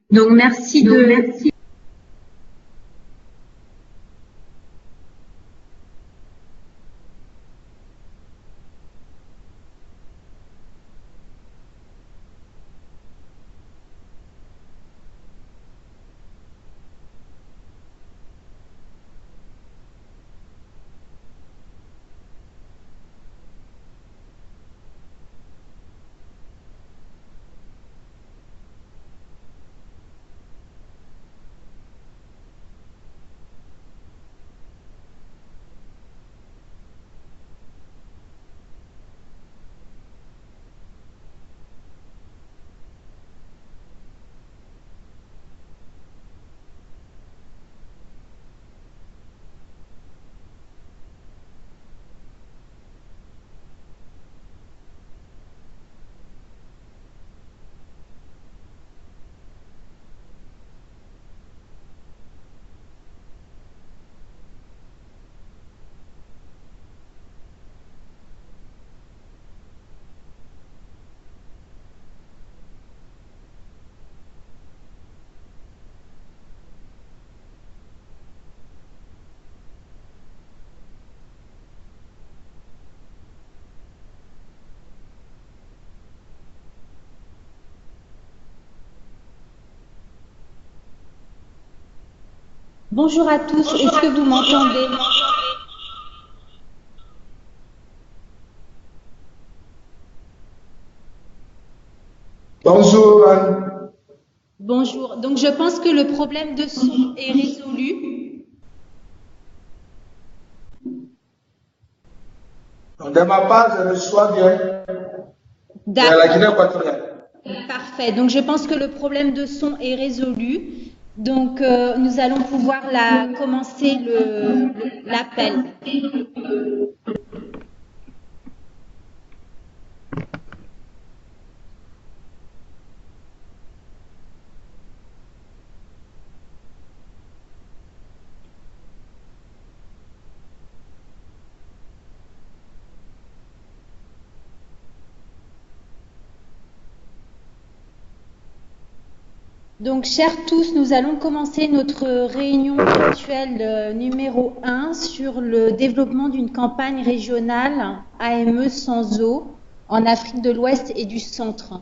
Donc, merci de... Bonjour à tous, est-ce que vous m'entendez? Bonjour Anne. Bonjour, donc je pense que le problème de son est résolu. Donc, de ma part, je reçois bien de la D'accord, Guinée équatoriale. parfait. Donc je pense que le problème de son est résolu. Donc nous allons pouvoir commencer l'appel. Donc, chers tous, nous allons commencer notre réunion virtuelle numéro 1 sur le développement d'une campagne régionale AME sans eau en Afrique de l'Ouest et du Centre.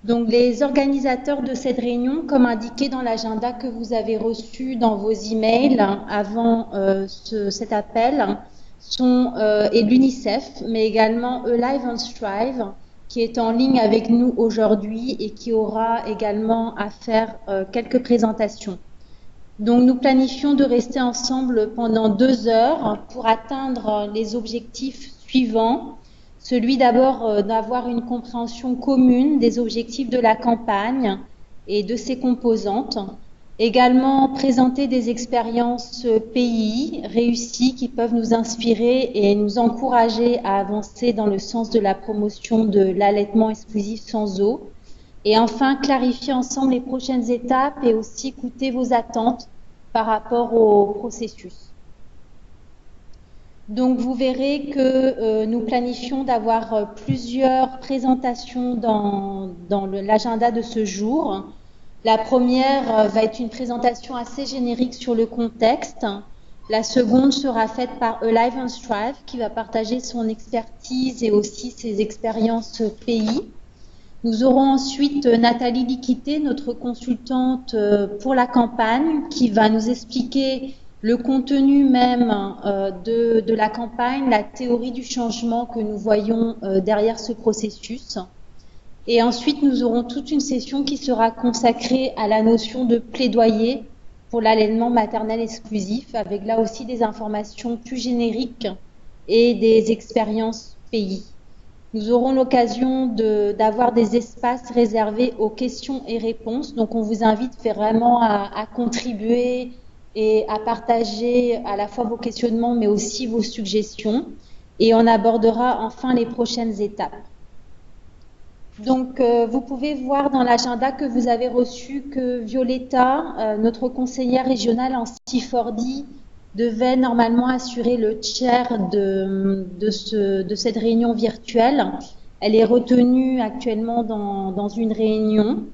Donc, les organisateurs de cette réunion, comme indiqué dans l'agenda que vous avez reçu dans vos emails avant cet appel, sont et l'UNICEF, mais également Alive and Strive, qui est en ligne avec nous aujourd'hui et qui aura également à faire quelques présentations. Donc, nous planifions de rester ensemble pendant 2 heures pour atteindre les objectifs suivants. Celui d'abord d'avoir une compréhension commune des objectifs de la campagne et de ses composantes. Également présenter des expériences pays réussies qui peuvent nous inspirer et nous encourager à avancer dans le sens de la promotion de l'allaitement exclusif sans eau. Et enfin, clarifier ensemble les prochaines étapes et aussi écouter vos attentes par rapport au processus. Donc, vous verrez que nous planifions d'avoir plusieurs présentations dans l'agenda de ce jour. La première va être une présentation assez générique sur le contexte. La seconde sera faite par Alive and Strive qui va partager son expertise et aussi ses expériences pays. Nous aurons ensuite Nathalie Liquité, notre consultante pour la campagne, qui va nous expliquer le contenu même de la campagne, la théorie du changement que nous voyons derrière ce processus. Et ensuite, nous aurons toute une session qui sera consacrée à la notion de plaidoyer pour l'allaitement maternel exclusif, avec là aussi des informations plus génériques et des expériences pays. Nous aurons l'occasion d'avoir des espaces réservés aux questions et réponses. Donc, on vous invite vraiment à contribuer et à partager à la fois vos questionnements, mais aussi vos suggestions. Et on abordera enfin les prochaines étapes. Donc, vous pouvez voir dans l'agenda que vous avez reçu que Violetta, notre conseillère régionale en Stifordie, devait normalement assurer le chair de cette réunion virtuelle. Elle est retenue actuellement dans une réunion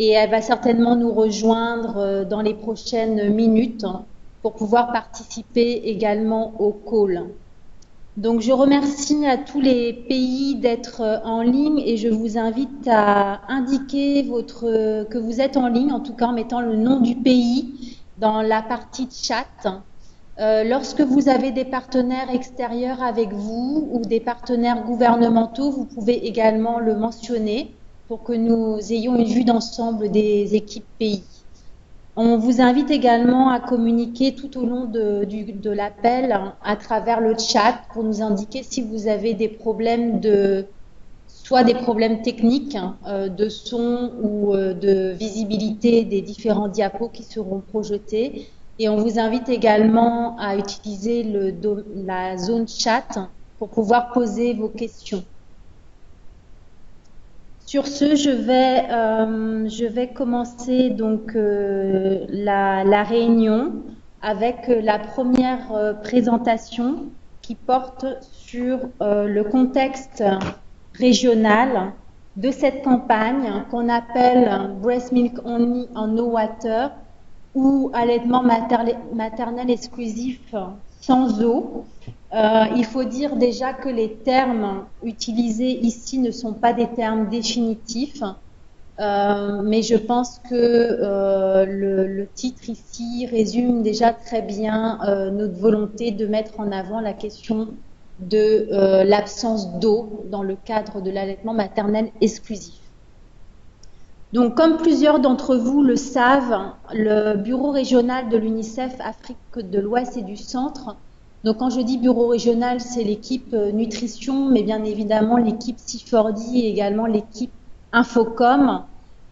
et elle va certainement nous rejoindre dans les prochaines minutes pour pouvoir participer également au call. Donc je remercie à tous les pays d'être en ligne et je vous invite à indiquer que vous êtes en ligne, en tout cas en mettant le nom du pays dans la partie chat. Lorsque vous avez des partenaires extérieurs avec vous ou des partenaires gouvernementaux, vous pouvez également le mentionner pour que nous ayons une vue d'ensemble des équipes pays. On vous invite également à communiquer tout au long de l'appel à travers le chat pour nous indiquer si vous avez des problèmes soit des problèmes techniques de son ou de visibilité des différents diapos qui seront projetés. Et on vous invite également à utiliser la zone chat pour pouvoir poser vos questions. Sur ce, je vais commencer donc la réunion avec la première présentation qui porte sur le contexte régional de cette campagne qu'on appelle Breast Milk Only and No Water ou allaitement maternel exclusif sans eau. Il faut dire déjà que les termes utilisés ici ne sont pas des termes définitifs, mais je pense que le titre ici résume déjà très bien notre volonté de mettre en avant la question de l'absence d'eau dans le cadre de l'allaitement maternel exclusif. Donc, comme plusieurs d'entre vous le savent, le bureau régional de l'UNICEF Afrique de l'Ouest et du Centre, donc quand je dis bureau régional, c'est l'équipe nutrition, mais bien évidemment l'équipe C4D et également l'équipe Infocom,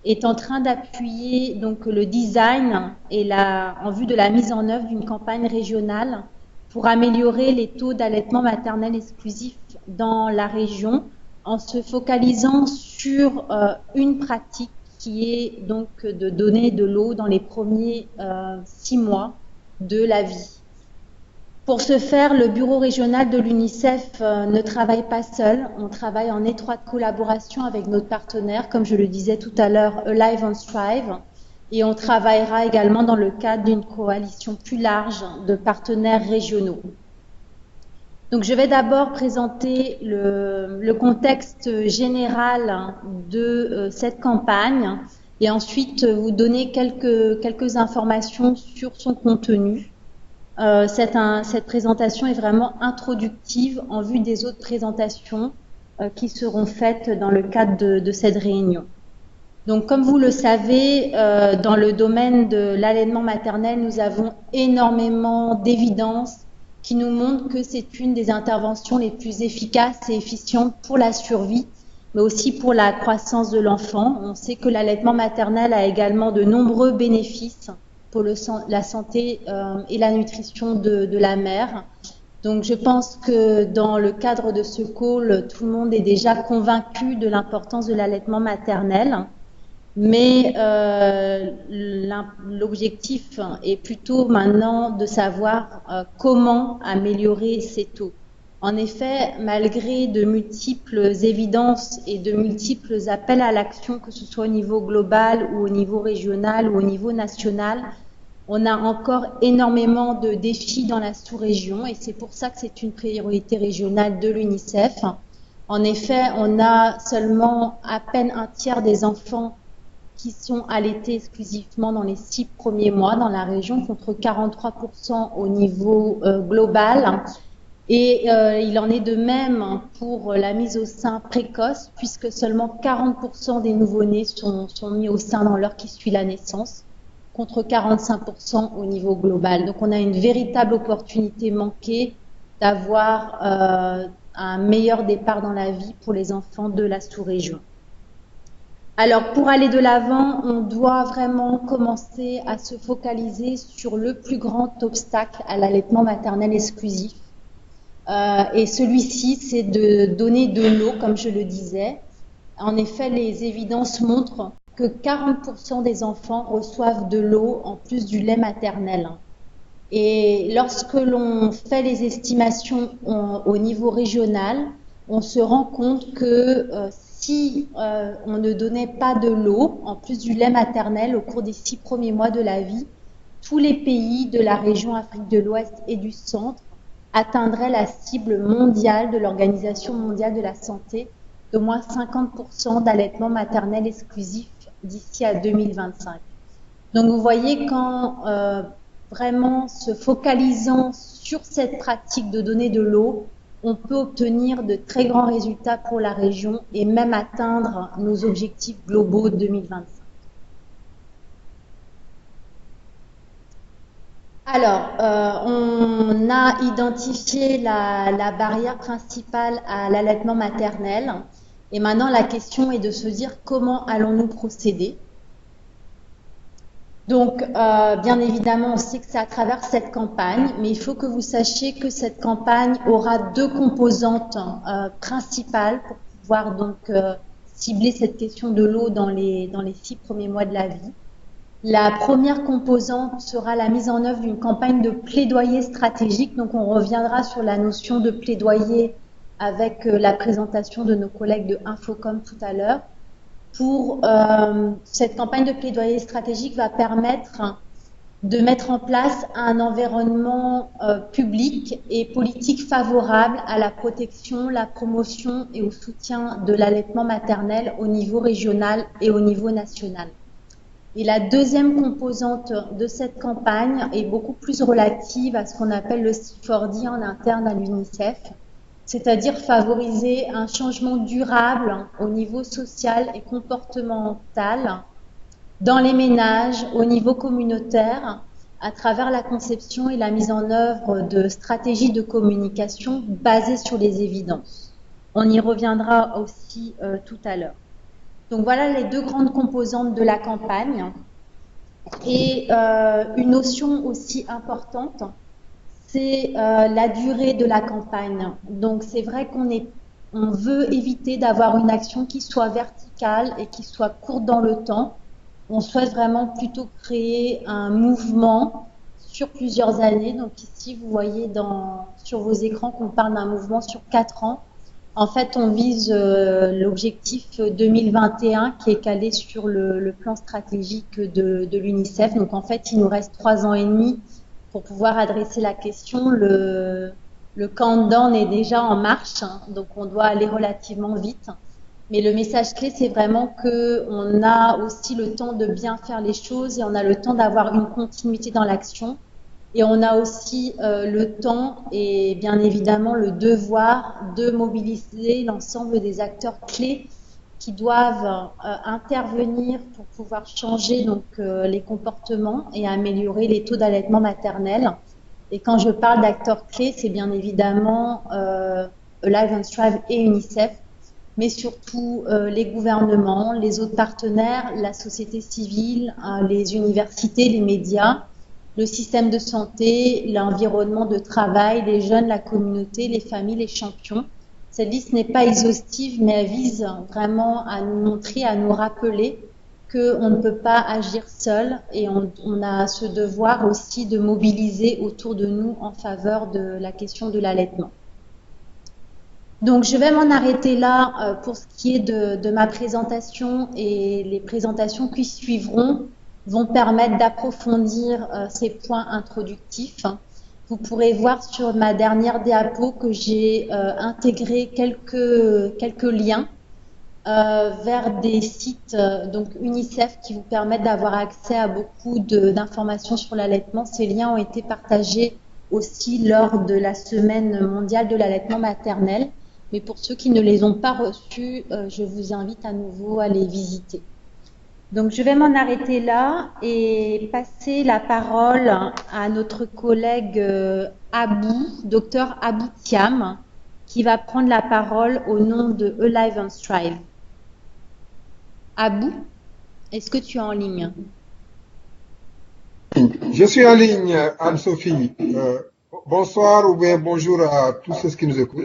est en train d'appuyer donc le design et en vue de la mise en œuvre d'une campagne régionale pour améliorer les taux d'allaitement maternel exclusif dans la région en se focalisant sur une pratique qui est donc de donner de l'eau dans les premiers 6 mois de la vie. Pour ce faire, le bureau régional de l'UNICEF ne travaille pas seul, on travaille en étroite collaboration avec notre partenaire, comme je le disais tout à l'heure, Alive and Strive, et on travaillera également dans le cadre d'une coalition plus large de partenaires régionaux. Donc, je vais d'abord présenter le contexte général de cette campagne et ensuite vous donner quelques informations sur son contenu. Cette présentation est vraiment introductive en vue des autres présentations qui seront faites dans le cadre de cette réunion. Donc, comme vous le savez, dans le domaine de l'allaitement maternel, nous avons énormément d'évidences qui nous montre que c'est une des interventions les plus efficaces et efficientes pour la survie, mais aussi pour la croissance de l'enfant. On sait que l'allaitement maternel a également de nombreux bénéfices pour la santé et la nutrition de la mère. Donc je pense que dans le cadre de ce call, tout le monde est déjà convaincu de l'importance de l'allaitement maternel. Mais l'objectif est plutôt maintenant de savoir comment améliorer ces taux. En effet, malgré de multiples évidences et de multiples appels à l'action, que ce soit au niveau global ou au niveau régional ou au niveau national, on a encore énormément de défis dans la sous-région et c'est pour ça que c'est une priorité régionale de l'UNICEF. En effet, on a seulement à peine un tiers des enfants qui sont allaités exclusivement dans les 6 premiers mois dans la région, contre 43% au niveau global. Et il en est de même pour la mise au sein précoce, puisque seulement 40% des nouveau-nés sont mis au sein dans l'heure qui suit la naissance, contre 45% au niveau global. Donc on a une véritable opportunité manquée d'avoir un meilleur départ dans la vie pour les enfants de la sous-région. Alors, pour aller de l'avant, on doit vraiment commencer à se focaliser sur le plus grand obstacle à l'allaitement maternel exclusif. Et celui-ci, c'est de donner de l'eau, comme je le disais. En effet, les évidences montrent que 40% des enfants reçoivent de l'eau en plus du lait maternel. Et lorsque l'on fait les estimations au niveau régional, on se rend compte que si on ne donnait pas de l'eau, en plus du lait maternel, au cours des 6 premiers mois de la vie, tous les pays de la région Afrique de l'Ouest et du Centre atteindraient la cible mondiale de l'Organisation mondiale de la santé d'au moins 50% d'allaitement maternel exclusif d'ici à 2025. Donc vous voyez qu'en vraiment se focalisant sur cette pratique de donner de l'eau, on peut obtenir de très grands résultats pour la région et même atteindre nos objectifs globaux de 2025. Alors, on a identifié la barrière principale à l'allaitement maternel et maintenant la question est de se dire comment allons-nous procéder. Donc, bien évidemment, on sait que c'est à travers cette campagne, mais il faut que vous sachiez que cette campagne aura 2 composantes principales pour pouvoir donc cibler cette question de l'eau dans les 6 premiers mois de la vie. La première composante sera la mise en œuvre d'une campagne de plaidoyer stratégique. Donc, on reviendra sur la notion de plaidoyer avec la présentation de nos collègues de Infocom tout à l'heure. Pour cette campagne de plaidoyer stratégique va permettre de mettre en place un environnement public et politique favorable à la protection, la promotion et au soutien de l'allaitement maternel au niveau régional et au niveau national. Et la deuxième composante de cette campagne est beaucoup plus relative à ce qu'on appelle le C4D en interne à l'UNICEF, c'est-à-dire favoriser un changement durable au niveau social et comportemental dans les ménages, au niveau communautaire, à travers la conception et la mise en œuvre de stratégies de communication basées sur les évidences. On y reviendra aussi tout à l'heure. Donc voilà les 2 grandes composantes de la campagne. Et une notion aussi importante, c'est la durée de la campagne. Donc c'est vrai on veut éviter d'avoir une action qui soit verticale et qui soit courte dans le temps. On souhaite vraiment plutôt créer un mouvement sur plusieurs années. Donc ici, vous voyez sur vos écrans qu'on parle d'un mouvement sur 4 ans. En fait, on vise l'objectif 2021 qui est calé sur le plan stratégique de l'UNICEF. Donc en fait, il nous reste 3 ans et demi pour pouvoir adresser la question. Le countdown est déjà en marche, hein, donc on doit aller relativement vite. Mais le message clé, c'est vraiment qu'on a aussi le temps de bien faire les choses et on a le temps d'avoir une continuité dans l'action. Et on a aussi le temps et bien évidemment le devoir de mobiliser l'ensemble des acteurs clés qui doivent intervenir pour pouvoir changer donc les comportements et améliorer les taux d'allaitement maternel. Et quand je parle d'acteurs clés, c'est bien évidemment Alive and Strive et UNICEF, mais surtout les gouvernements, les autres partenaires, la société civile, les universités, les médias, le système de santé, l'environnement de travail, les jeunes, la communauté, les familles, les champions. Cette liste n'est pas exhaustive, mais elle vise vraiment à nous montrer, à nous rappeler qu'on ne peut pas agir seul et on a ce devoir aussi de mobiliser autour de nous en faveur de la question de l'allaitement. Donc je vais m'en arrêter là pour ce qui est de ma présentation et les présentations qui suivront vont permettre d'approfondir ces points introductifs. Vous pourrez voir sur ma dernière diapo que j'ai intégré quelques liens vers des sites donc UNICEF qui vous permettent d'avoir accès à beaucoup d'informations sur l'allaitement. Ces liens ont été partagés aussi lors de la semaine mondiale de l'allaitement maternel. Mais pour ceux qui ne les ont pas reçus, je vous invite à nouveau à les visiter. Donc je vais m'en arrêter là et passer la parole à notre collègue Dr Abou Thiam, qui va prendre la parole au nom de Alive and Strive. Abou, est-ce que tu es en ligne? Je suis en ligne, Anne-Sophie. Bonsoir ou bien bonjour à tous ceux qui nous écoutent.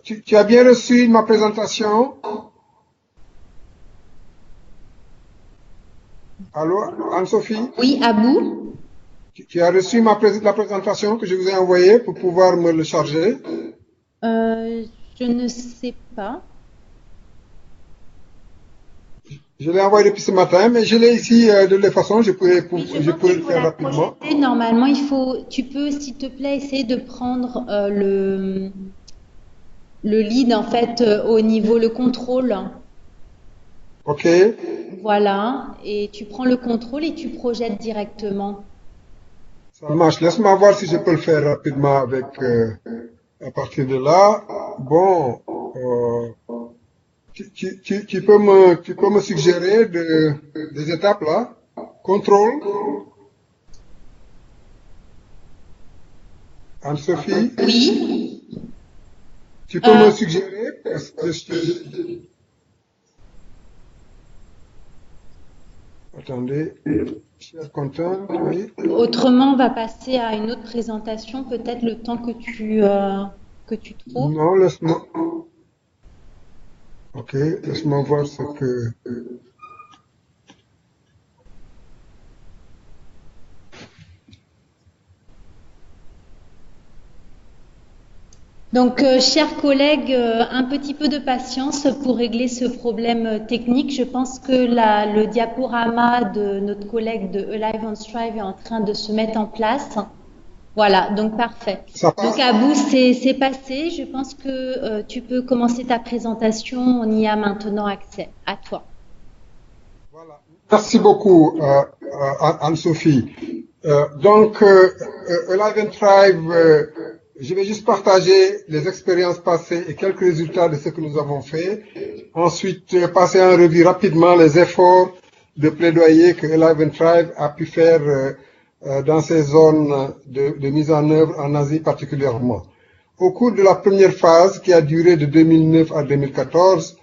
Tu as bien reçu ma présentation? Allô, Anne-Sophie? Oui, Abou. Tu as reçu la présentation que je vous ai envoyée pour pouvoir me le charger? Je ne sais pas. Je l'ai envoyé depuis ce matin, mais je l'ai ici de toute façon, je pourrais le faire rapidement. Normalement, tu peux, s'il te plaît, essayer de prendre le lead en fait au niveau le contrôle. Ok. Voilà, et tu prends le contrôle et tu projettes directement. Ça marche. Laisse-moi voir si je peux le faire rapidement avec à partir de là. Bon, tu peux me suggérer des étapes là? Contrôle. Anne-Sophie? Oui. Tu peux me suggérer? Parce que Attendez, cher content, oui. Autrement, on va passer à une autre présentation, peut-être le temps que tu trouves. Non, laisse-moi. Ok, laisse-moi voir ce que. Donc, chers collègues, un petit peu de patience pour régler ce problème technique. Je pense que le diaporama de notre collègue de Alive on Strive est en train de se mettre en place. Voilà, donc parfait. Donc Abou, c'est passé. Je pense que tu peux commencer ta présentation. On y a maintenant accès. À toi. Voilà. Merci beaucoup, Anne-Sophie. Donc, Alive and Thrive, je vais juste partager les expériences passées et quelques résultats de ce que nous avons fait. Ensuite, passer en revue rapidement les efforts de plaidoyer que Alive and Thrive a pu faire dans ces zones de mise en œuvre en Asie particulièrement. Au cours de la première phase, qui a duré de 2009 à 2014,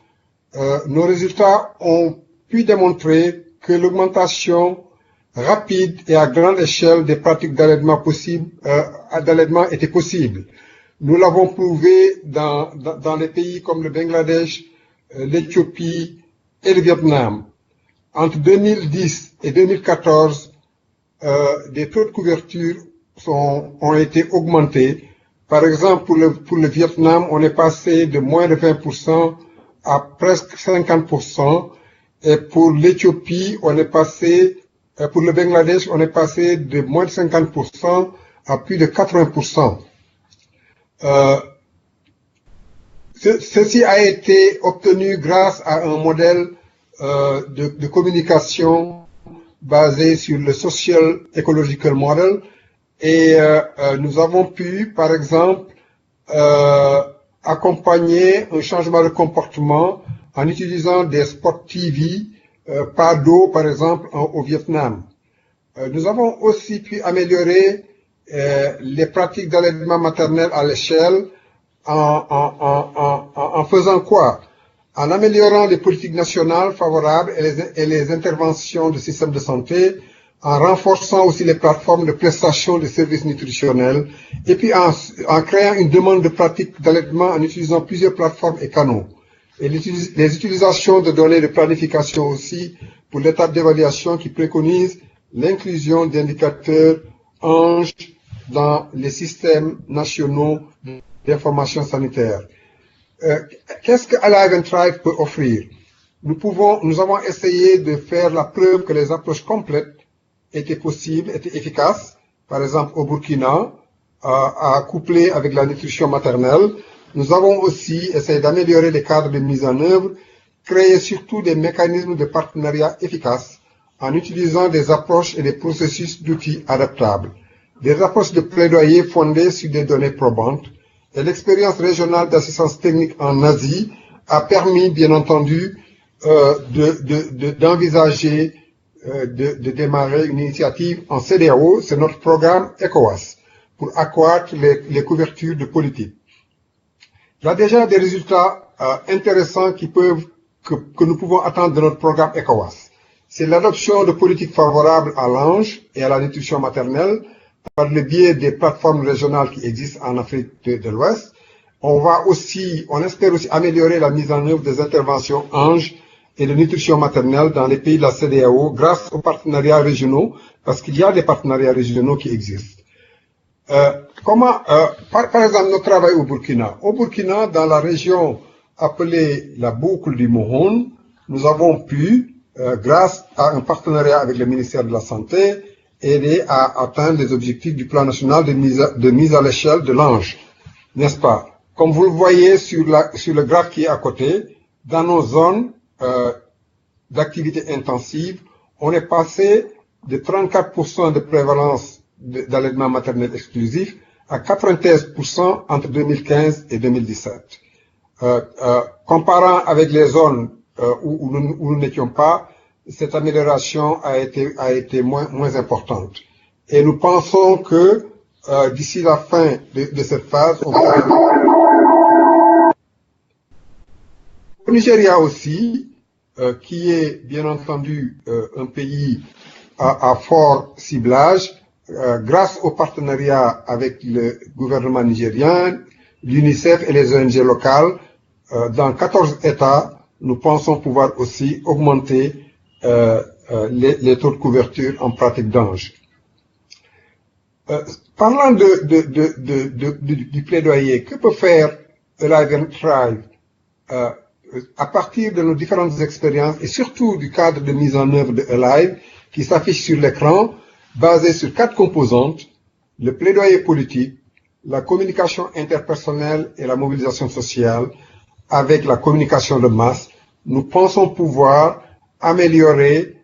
nos résultats ont pu démontrer que l'augmentation rapide et à grande échelle des pratiques d'allaitement était possible. Nous l'avons prouvé dans les pays comme le Bangladesh, l'Éthiopie et le Vietnam. Entre 2010 et 2014, des taux de couverture ont été augmentés. Par exemple, pour le Vietnam, on est passé de moins de 20% à presque 50%. Et pour l'Éthiopie, on est passé, pour le Bangladesh, on est passé de moins de 50% à plus de 80%. Ceci a été obtenu grâce à un modèle de communication basé sur le Social Ecological Model. Et nous avons pu, par exemple, accompagner un changement de comportement en utilisant des spots TV par dos, par exemple, au Vietnam. Nous avons aussi pu améliorer les pratiques d'allaitement maternel à l'échelle en faisant quoi? En améliorant les politiques nationales favorables et les interventions du système de santé, en renforçant aussi les plateformes de prestation de services nutritionnels, et puis en créant une demande de pratiques d'allaitement en utilisant plusieurs plateformes et canaux. Et les utilisations de données de planification aussi pour l'étape d'évaluation qui préconise l'inclusion d'indicateurs ANGE dans les systèmes nationaux d'information sanitaire. Qu'est-ce que Alive and Thrive peut offrir? Nous avons essayé de faire la preuve que les approches complètes étaient possibles, étaient efficaces. Par exemple, au Burkina, à coupler avec la nutrition maternelle. Nous avons aussi essayé d'améliorer les cadres de mise en œuvre, créer surtout des mécanismes de partenariat efficaces en utilisant des approches et des processus d'outils adaptables, des approches de plaidoyer fondées sur des données probantes. Et l'expérience régionale d'assistance technique en Asie a permis, bien entendu, d'envisager de démarrer une initiative en CEDEAO, c'est notre programme ECOWAS, pour accroître les couvertures de politique. Il y a déjà des résultats intéressants que nous pouvons attendre de notre programme ECOWAS. C'est l'adoption de politiques favorables à l'ange et à la nutrition maternelle par le biais des plateformes régionales qui existent en Afrique de l'Ouest. On espère aussi améliorer la mise en œuvre des interventions ange et de nutrition maternelle dans les pays de la CEDEAO grâce aux partenariats régionaux, parce qu'il y a des partenariats régionaux qui existent. Par exemple, notre travail au Burkina. Au Burkina, dans la région appelée la boucle du Mohon, nous avons pu grâce à un partenariat avec le ministère de la Santé, aider à atteindre les objectifs du plan national de mise à l'échelle de l'ANGE, n'est-ce pas? Comme vous le voyez sur le graphe qui est à côté, dans nos zones d'activité intensive, on est passé de 34% de prévalence d'allaitement maternel exclusif à 93% entre 2015 et 2017. Comparant avec les zones où nous n'étions pas, cette amélioration a été moins importante. Et nous pensons que d'ici la fin de cette phase, on va... Au Nigeria aussi, qui est bien entendu un pays à fort ciblage, grâce au partenariat avec le gouvernement nigérien, l'UNICEF et les ONG locales, dans 14 États, nous pensons pouvoir aussi augmenter les taux de couverture en pratique d'ANGE. Parlant du plaidoyer, que peut faire Alive and Thrive à partir de nos différentes expériences et surtout du cadre de mise en œuvre de Alive qui s'affiche sur l'écran, basé sur 4 composantes: le plaidoyer politique, la communication interpersonnelle et la mobilisation sociale, avec la communication de masse. Nous pensons pouvoir améliorer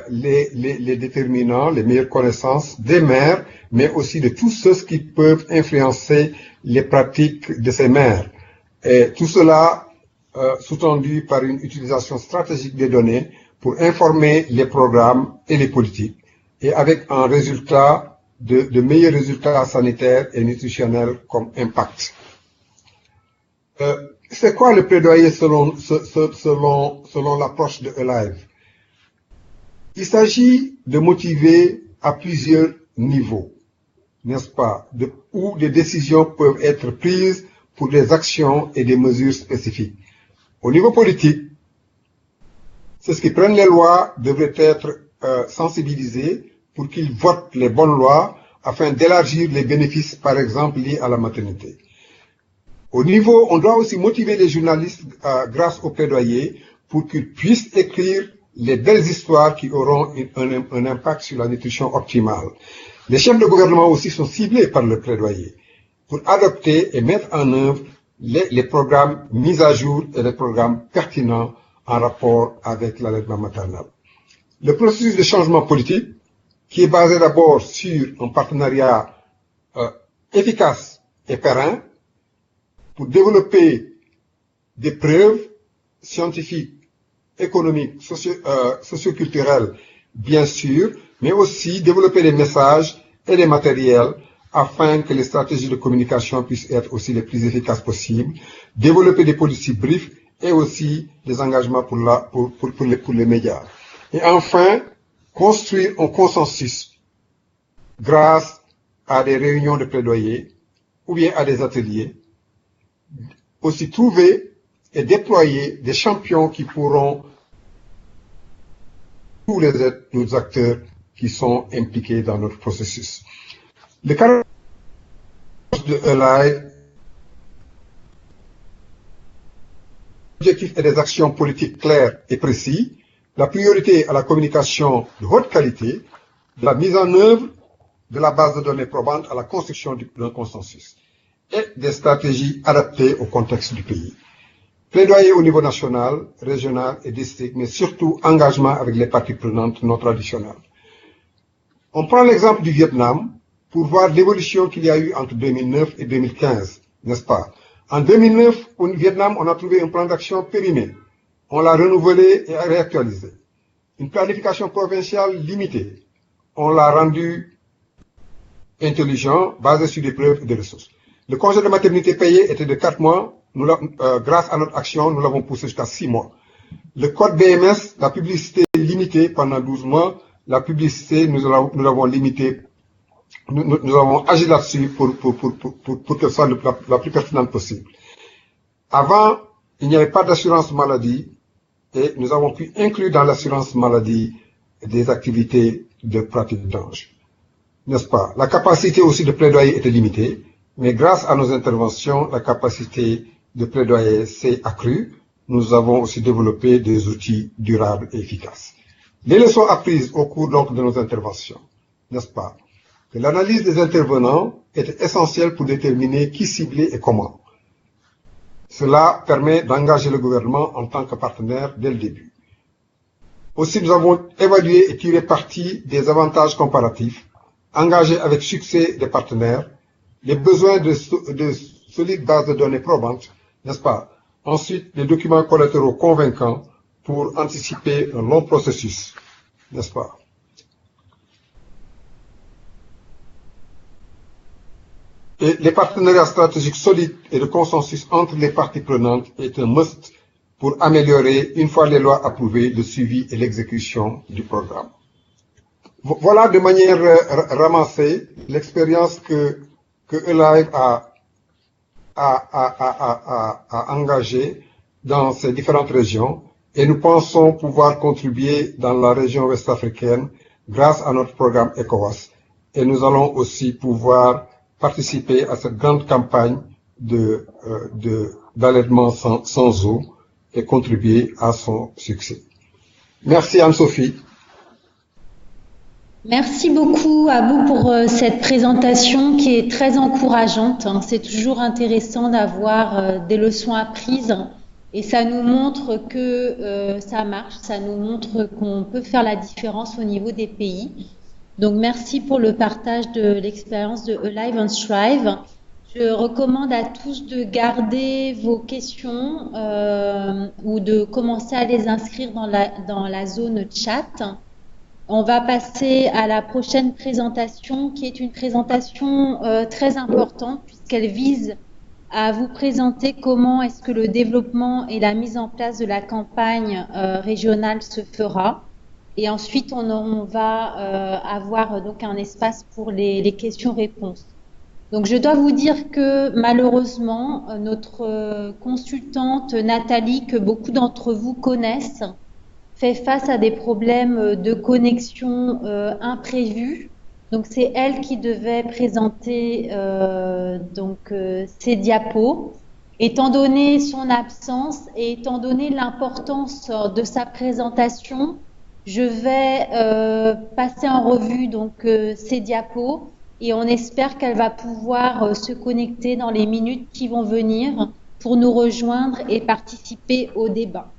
les déterminants, les meilleures connaissances des maires, mais aussi de tous ceux qui peuvent influencer les pratiques de ces maires. Et tout cela sous-tendu par une utilisation stratégique des données pour informer les programmes et les politiques, et avec un résultat de meilleurs résultats sanitaires et nutritionnels comme impact. C'est quoi le plaidoyer selon l'approche de Alive? Il s'agit de motiver à plusieurs niveaux, n'est-ce pas, où des décisions peuvent être prises pour des actions et des mesures spécifiques. Au niveau politique, ceux qui prennent les lois devraient être sensibilisés pour qu'ils votent les bonnes lois afin d'élargir les bénéfices, par exemple, liés à la maternité. Au niveau, on doit aussi motiver les journalistes grâce au plaidoyer pour qu'ils puissent écrire les belles histoires qui auront un impact sur la nutrition optimale. Les chefs de gouvernement aussi sont ciblés par le plaidoyer pour adopter et mettre en œuvre les programmes mis à jour et les programmes pertinents en rapport avec l'allaitement maternel. Le processus de changement politique, qui est basé d'abord sur un partenariat efficace et périn pour développer des preuves scientifiques, économiques, socioculturelles, bien sûr, mais aussi développer les messages et les matériels afin que les stratégies de communication puissent être aussi les plus efficaces possibles, développer des policies briefs et aussi des engagements pour les médias. Et enfin, construire un consensus grâce à des réunions de plaidoyer ou bien à des ateliers. Aussi trouver et déployer des champions qui pourront tous les autres acteurs qui sont impliqués dans notre processus. Le caractère de Alive, l'objectif est des actions politiques claires et précises, la priorité à la communication de haute qualité, de la mise en œuvre de la base de données probante à la construction d'un consensus et des stratégies adaptées au contexte du pays. Plaidoyer au niveau national, régional et district, mais surtout engagement avec les parties prenantes non traditionnelles. On prend l'exemple du Vietnam pour voir l'évolution qu'il y a eu entre 2009 et 2015, n'est-ce pas? En 2009, au Vietnam, on a trouvé un plan d'action périmé. On l'a renouvelé et réactualisé. Une planification provinciale limitée. On l'a rendu intelligent, basé sur des preuves et des ressources. Le congé de maternité payé était de 4 mois. Grâce à notre action, nous l'avons poussé jusqu'à 6 mois. Le code BMS, la publicité limitée pendant 12 mois. La publicité, nous l'avons limitée. Nous avons agi là-dessus pour qu'elle soit la plus pertinente possible. Avant, il n'y avait pas d'assurance maladie et nous avons pu inclure dans l'assurance maladie des activités de pratique d'ANGE. N'est-ce pas? La capacité aussi de plaidoyer était limitée, mais grâce à nos interventions, la capacité de plaidoyer s'est accrue nous avons aussi développé des outils durables et efficaces. Les leçons apprises au cours donc de nos interventions, n'est-ce pas? Que l'analyse des intervenants était essentielle pour déterminer qui cibler et comment. Cela permet d'engager le gouvernement en tant que partenaire dès le début. Aussi, nous avons évalué et tiré parti des avantages comparatifs, engagé avec succès des partenaires, les besoins de solides bases de données probantes, n'est-ce pas? Ensuite, des documents collatéraux convaincants pour anticiper un long processus, n'est-ce pas? Et les partenariats stratégiques solides et de consensus entre les parties prenantes est un must pour améliorer, une fois les lois approuvées, le suivi et l'exécution du programme. Voilà de manière ramassée l'expérience que eLive a engagée dans ces différentes régions et nous pensons pouvoir contribuer dans la région ouest-africaine grâce à notre programme ECOWAS et nous allons aussi pouvoir participer à cette grande campagne d'allaitement sans eau et contribuer à son succès. Merci Anne-Sophie. Merci beaucoup à vous pour cette présentation qui est très encourageante. C'est toujours intéressant d'avoir des leçons apprises et ça nous montre que ça marche, ça nous montre qu'on peut faire la différence au niveau des pays. Donc merci pour le partage de l'expérience de eLive and Thrive. Je recommande à tous de garder vos questions ou de commencer à les inscrire dans la zone chat. On va passer à la prochaine présentation qui est une présentation très importante puisqu'elle vise à vous présenter comment est-ce que le développement et la mise en place de la campagne régionale se fera. Et ensuite, on va avoir donc un espace pour les questions-réponses. Donc, je dois vous dire que malheureusement, notre consultante Nathalie, que beaucoup d'entre vous connaissent, fait face à des problèmes de connexion imprévus. Donc, c'est elle qui devait présenter ces diapos. Étant donné son absence et étant donné l'importance de sa présentation, je vais passer en revue ces diapos et on espère qu'elle va pouvoir se connecter dans les minutes qui vont venir pour nous rejoindre et participer au débat.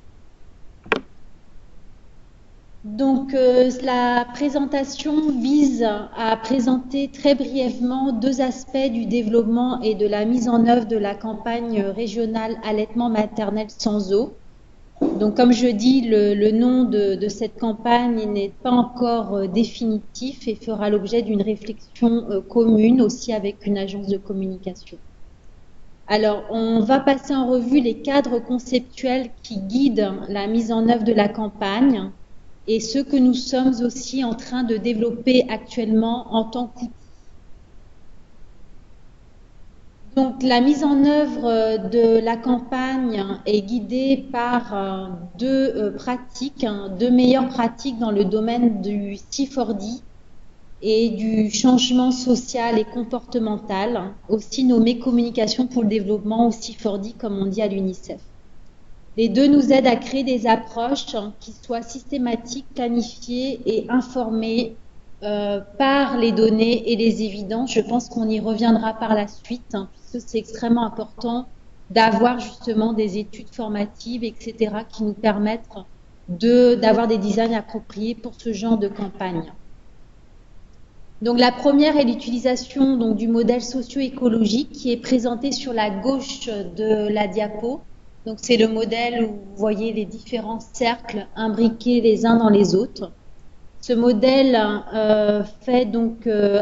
Donc la présentation vise à présenter très brièvement deux aspects du développement et de la mise en œuvre de la campagne régionale allaitement maternel sans eau. Donc, comme je dis, le nom de cette campagne n'est pas encore définitif et fera l'objet d'une réflexion commune aussi avec une agence de communication. Alors, on va passer en revue les cadres conceptuels qui guident la mise en œuvre de la campagne et ceux que nous sommes aussi en train de développer actuellement en tant qu'outil. Donc, la mise en œuvre de la campagne est guidée par deux pratiques, deux meilleures pratiques dans le domaine du C4D et du changement social et comportemental, aussi nommé communication pour le développement ou C4D comme on dit à l'UNICEF. Les deux nous aident à créer des approches qui soient systématiques, planifiées et informées par les données et les évidences. Je pense qu'on y reviendra par la suite, puisque c'est extrêmement important d'avoir justement des études formatives, etc., qui nous permettent d'avoir des designs appropriés pour ce genre de campagne. Donc la première est l'utilisation du modèle socio-écologique qui est présenté sur la gauche de la diapo. Donc c'est le modèle où vous voyez les différents cercles imbriqués les uns dans les autres. Ce modèle fait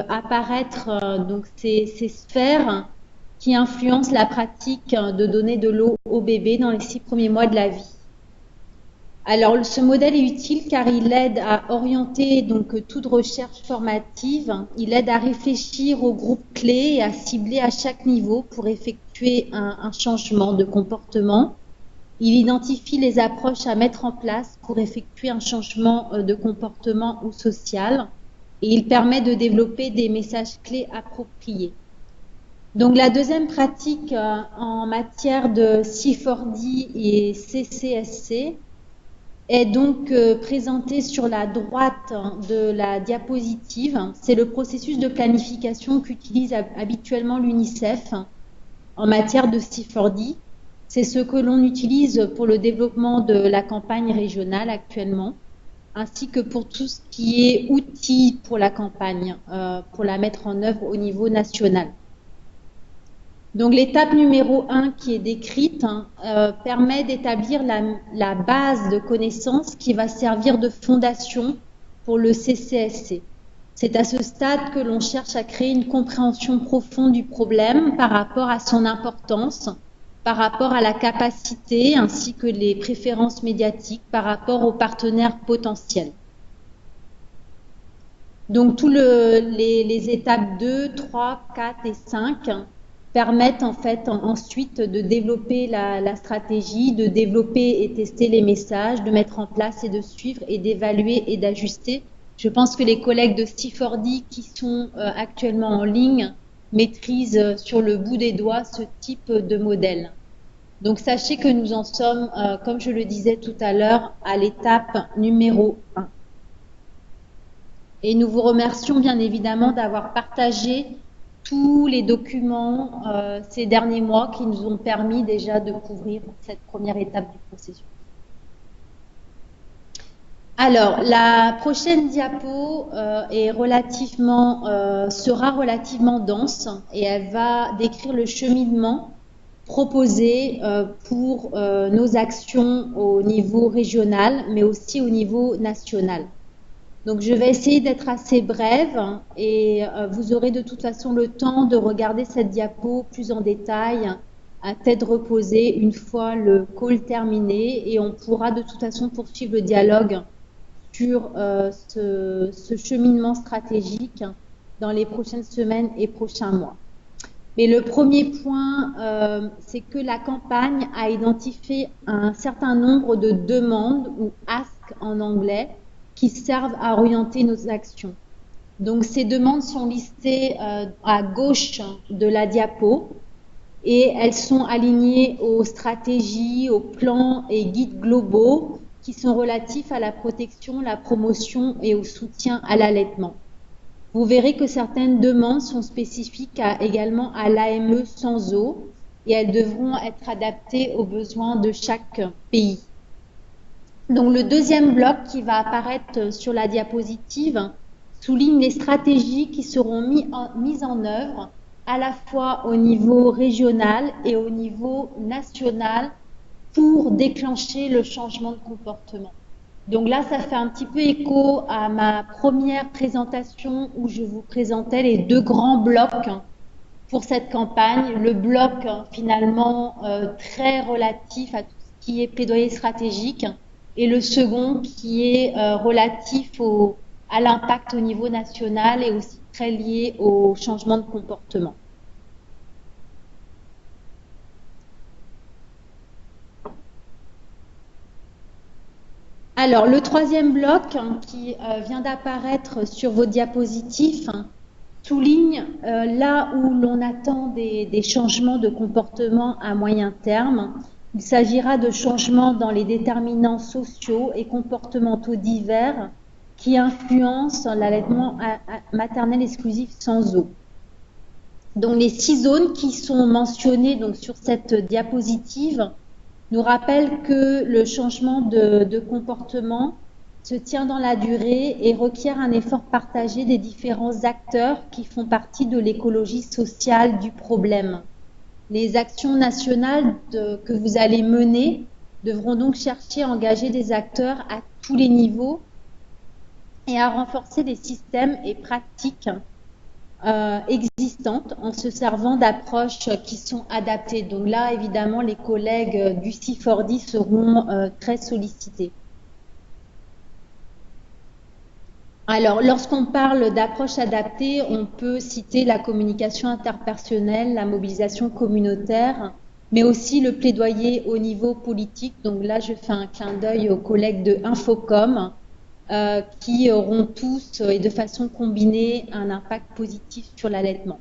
apparaître ces sphères qui influencent la pratique de donner de l'eau au bébé dans les 6 premiers mois de la vie. Alors, ce modèle est utile car il aide à orienter toute recherche formative, il aide à réfléchir aux groupes clés et à cibler à chaque niveau pour effectuer un changement de comportement. Il identifie les approches à mettre en place pour effectuer un changement de comportement ou social et il permet de développer des messages clés appropriés. Donc la deuxième pratique en matière de C4D et CCSC est donc présentée sur la droite de la diapositive. C'est le processus de planification qu'utilise habituellement l'UNICEF en matière de C4D. C'est ce que l'on utilise pour le développement de la campagne régionale actuellement, ainsi que pour tout ce qui est outils pour la campagne, pour la mettre en œuvre au niveau national. Donc l'étape numéro 1 qui est décrite permet d'établir la base de connaissances qui va servir de fondation pour le CCSC. C'est à ce stade que l'on cherche à créer une compréhension profonde du problème par rapport à son importance, par rapport à la capacité ainsi que les préférences médiatiques par rapport aux partenaires potentiels. Donc tous les étapes 2, 3, 4 et 5 permettent en fait ensuite de développer la stratégie, de développer et tester les messages, de mettre en place et de suivre et d'évaluer et d'ajuster. Je pense que les collègues de C4D qui sont actuellement en ligne maîtrisent sur le bout des doigts ce type de modèle. Donc sachez que nous en sommes, comme je le disais tout à l'heure, à l'étape numéro 1. Et nous vous remercions bien évidemment d'avoir partagé tous les documents ces derniers mois qui nous ont permis déjà de couvrir cette première étape du processus. Alors, la prochaine diapo sera relativement dense et elle va décrire le cheminement proposé pour nos actions au niveau régional, mais aussi au niveau national. Donc, je vais essayer d'être assez brève et vous aurez de toute façon le temps de regarder cette diapo plus en détail à tête reposée une fois le call terminé et on pourra de toute façon poursuivre le dialogue sur ce cheminement stratégique dans les prochaines semaines et prochains mois. Mais le premier point, c'est que la campagne a identifié un certain nombre de demandes, ou ask en anglais, qui servent à orienter nos actions. Donc ces demandes sont listées à gauche de la diapo et elles sont alignées aux stratégies, aux plans et guides globaux qui sont relatifs à la protection, la promotion et au soutien à l'allaitement. Vous verrez que certaines demandes sont spécifiques également à l'AME sans eau et elles devront être adaptées aux besoins de chaque pays. Donc le deuxième bloc qui va apparaître sur la diapositive souligne les stratégies qui seront mises en œuvre à la fois au niveau régional et au niveau national pour déclencher le changement de comportement. Donc là, ça fait un petit peu écho à ma première présentation où je vous présentais les deux grands blocs pour cette campagne. Le bloc finalement très relatif à tout ce qui est plaidoyer stratégique et le second qui est relatif à l'impact au niveau national et aussi très lié au changement de comportement. Alors, le troisième bloc qui vient d'apparaître sur vos diapositives souligne là où l'on attend des changements de comportement à moyen terme. Il s'agira de changements dans les déterminants sociaux et comportementaux divers qui influencent l'allaitement maternel exclusif sans eau. Donc, les 6 zones qui sont mentionnées donc, sur cette diapositive nous rappellent que le changement de comportement se tient dans la durée et requiert un effort partagé des différents acteurs qui font partie de l'écologie sociale du problème. Les actions nationales que vous allez mener devront donc chercher à engager des acteurs à tous les niveaux et à renforcer les systèmes et pratiques existantes en se servant d'approches qui sont adaptées. Donc là, évidemment, les collègues du C4D seront très sollicités. Alors, lorsqu'on parle d'approche adaptée, on peut citer la communication interpersonnelle, la mobilisation communautaire, mais aussi le plaidoyer au niveau politique. Donc là, je fais un clin d'œil aux collègues de Infocom qui auront tous et de façon combinée un impact positif sur l'allaitement.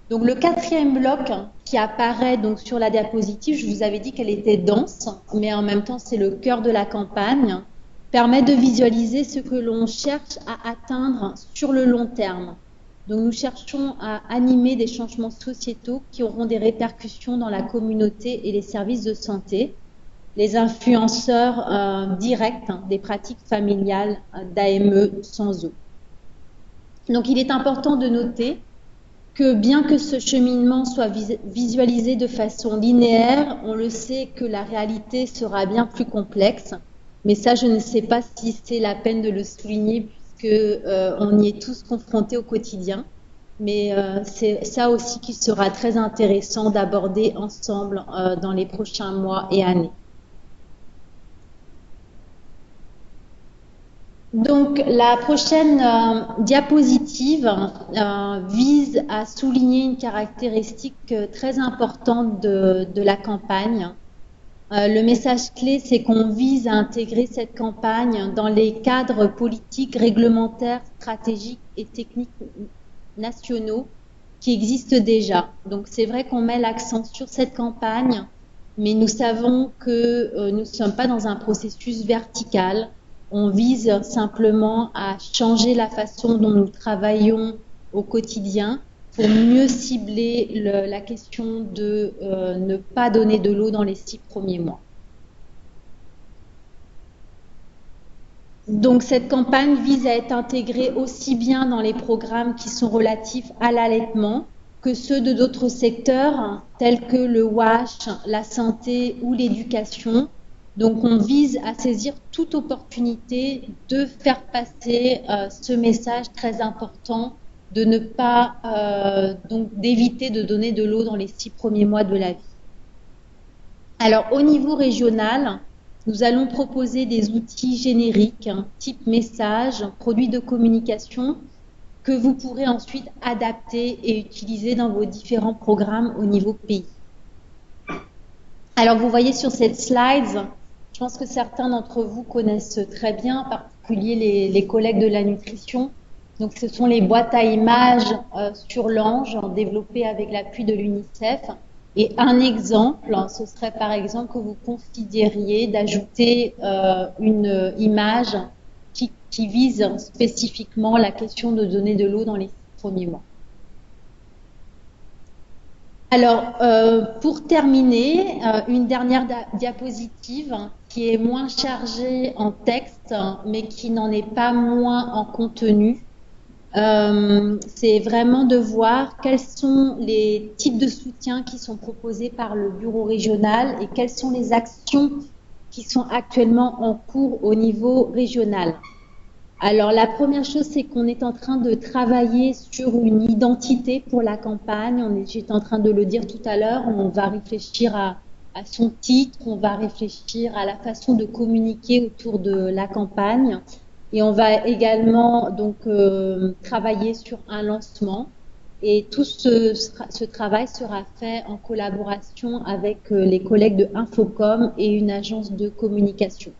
Donc le quatrième bloc qui apparaît donc sur la diapositive, je vous avais dit qu'elle était dense, mais en même temps c'est le cœur de la campagne, permet de visualiser ce que l'on cherche à atteindre sur le long terme. Donc nous cherchons à animer des changements sociétaux qui auront des répercussions dans la communauté et les services de santé, les influenceurs directs des pratiques familiales d'AME sans eau. Donc il est important de noter que bien que ce cheminement soit visualisé de façon linéaire, on le sait que la réalité sera bien plus complexe. Mais ça, je ne sais pas si c'est la peine de le souligner puisque on y est tous confrontés au quotidien. Mais c'est ça aussi qui sera très intéressant d'aborder ensemble dans les prochains mois et années. Donc la prochaine diapositive vise à souligner une caractéristique très importante de la campagne. Le message clé, c'est qu'on vise à intégrer cette campagne dans les cadres politiques, réglementaires, stratégiques et techniques nationaux qui existent déjà. Donc c'est vrai qu'on met l'accent sur cette campagne, mais nous savons que nous ne sommes pas dans un processus vertical. On vise simplement à changer la façon dont nous travaillons au quotidien pour mieux cibler la question de ne pas donner de l'eau dans les 6 premiers mois. Donc cette campagne vise à être intégrée aussi bien dans les programmes qui sont relatifs à l'allaitement que ceux de d'autres secteurs tels que le WASH, la santé ou l'éducation. Donc on vise à saisir toute opportunité de faire passer ce message très important de ne pas, donc d'éviter de donner de l'eau dans les 6 premiers mois de la vie. Alors au niveau régional, nous allons proposer des outils génériques, type message, produits de communication, que vous pourrez ensuite adapter et utiliser dans vos différents programmes au niveau pays. Alors vous voyez sur cette slide, je pense que certains d'entre vous connaissent très bien, en particulier les collègues de la nutrition. Donc ce sont les boîtes à images sur l'ange développées avec l'appui de l'UNICEF. Et un exemple, ce serait par exemple que vous considériez d'ajouter une image qui vise spécifiquement la question de donner de l'eau dans les 6 premiers mois. Alors, pour terminer, une dernière diapositive qui est moins chargée en texte, mais qui n'en est pas moins en contenu. C'est vraiment de voir quels sont les types de soutien qui sont proposés par le bureau régional et quelles sont les actions qui sont actuellement en cours au niveau régional. Alors la première chose, c'est qu'on est en train de travailler sur une identité pour la campagne. J'étais en train de le dire tout à l'heure, on va réfléchir à son titre, on va réfléchir à la façon de communiquer autour de la campagne. Et on va également donc travailler sur un lancement. Et tout ce travail sera fait en collaboration avec les collègues de Infocom et une agence de communication.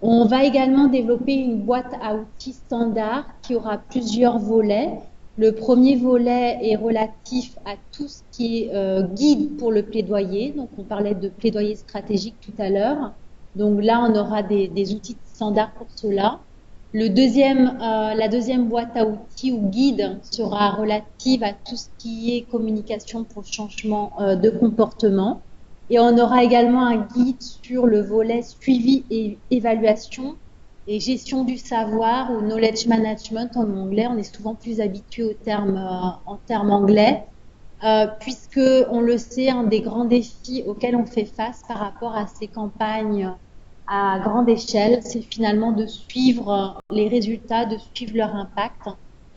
On va également développer une boîte à outils standard qui aura plusieurs volets. Le premier volet est relatif à tout ce qui est guide pour le plaidoyer. Donc on parlait de plaidoyer stratégique tout à l'heure. Donc là on aura des outils standards pour cela. La deuxième boîte à outils ou guide sera relative à tout ce qui est communication pour le changement de comportement. Et on aura également un guide sur le volet suivi et évaluation et gestion du savoir ou knowledge management en anglais. On est souvent plus habitué en termes anglais, puisque on le sait, un des grands défis auxquels on fait face par rapport à ces campagnes à grande échelle, c'est finalement de suivre les résultats, de suivre leur impact.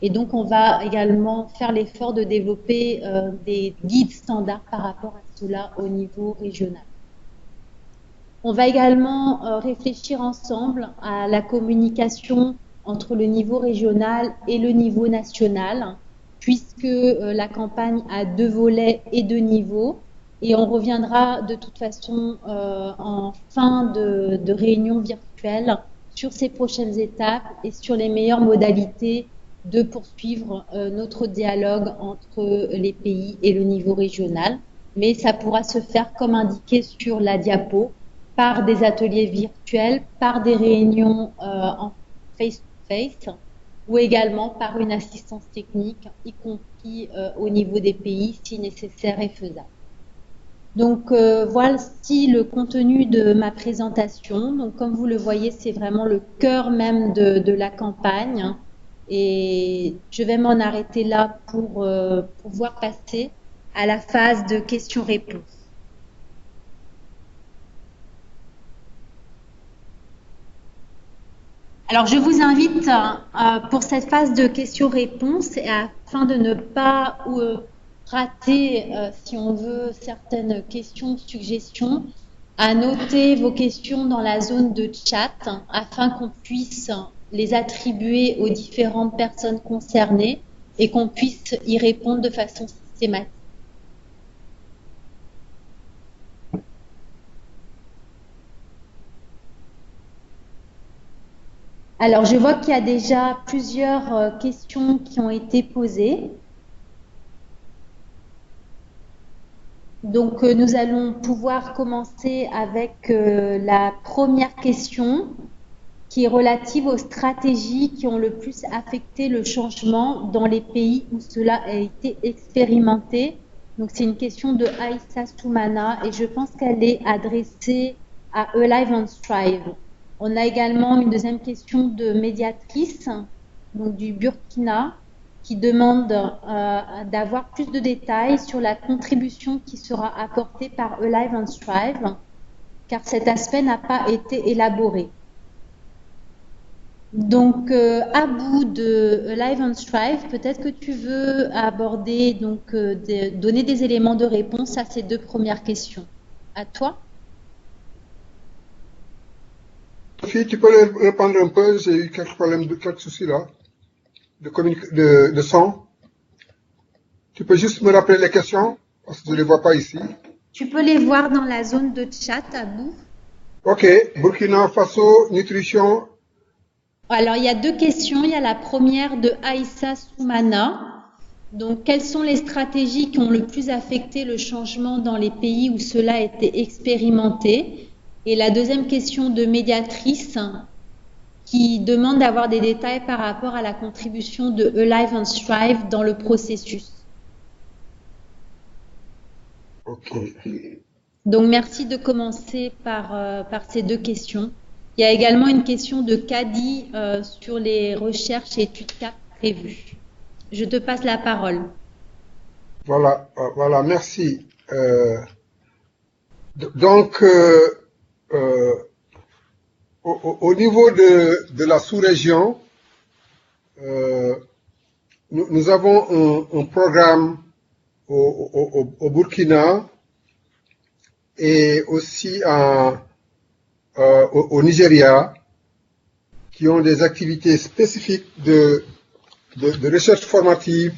Et donc, on va également faire l'effort de développer des guides standards par rapport à cela au niveau régional. On va également réfléchir ensemble à la communication entre le niveau régional et le niveau national, puisque la campagne a 2 volets et 2 niveaux. Et on reviendra de toute façon en fin de réunion virtuelle sur ces prochaines étapes et sur les meilleures modalités de poursuivre notre dialogue entre les pays et le niveau régional, mais ça pourra se faire comme indiqué sur la diapo, par des ateliers virtuels, par des réunions en face-to-face, ou également par une assistance technique, y compris au niveau des pays si nécessaire et faisable. Donc voici le contenu de ma présentation. Donc comme vous le voyez, c'est vraiment le cœur même de la campagne. Et je vais m'en arrêter là pour pouvoir passer à la phase de questions-réponses. Alors je vous invite pour cette phase de questions-réponses, afin de ne pas rater, si on veut, certaines questions, suggestions, à noter vos questions dans la zone de chat afin qu'on puisse les attribuer aux différentes personnes concernées et qu'on puisse y répondre de façon systématique. Alors, je vois qu'il y a déjà plusieurs questions qui ont été posées. Donc, nous allons pouvoir commencer avec la première question qui est relative aux stratégies qui ont le plus affecté le changement dans les pays où cela a été expérimenté. Donc, c'est une question de Aïssa Soumana et je pense qu'elle est adressée à Alive and Strive. On a également une deuxième question de médiatrice, donc du Burkina, qui demande d'avoir plus de détails sur la contribution qui sera apportée par Alive and Strive, car cet aspect n'a pas été élaboré. Donc, Abou de Alive and Strive, peut-être que tu veux aborder, donc, donner des éléments de réponse à ces deux premières questions. À toi. Si tu peux répondre un peu, j'ai eu quelques problèmes, quelques soucis là, de son. Tu peux juste me rappeler les questions, parce que je ne les vois pas ici. Tu peux les voir dans la zone de chat, Abou. Ok, Burkina Faso, nutrition. Alors, il y a deux questions. Il y a la première de Aïssa Soumana. Donc, quelles sont les stratégies qui ont le plus affecté le changement dans les pays où cela a été expérimenté? Et la deuxième question de médiatrice qui demande d'avoir des détails par rapport à la contribution de Alive and Strive dans le processus. Ok. Donc, merci de commencer par ces deux questions. Il y a également une question de Kadi sur les recherches et études cas prévues. Je te passe la parole. Voilà, merci. Donc, au niveau de la sous-région, nous avons un programme au Burkina et aussi au Nigeria qui ont des activités spécifiques de recherche formative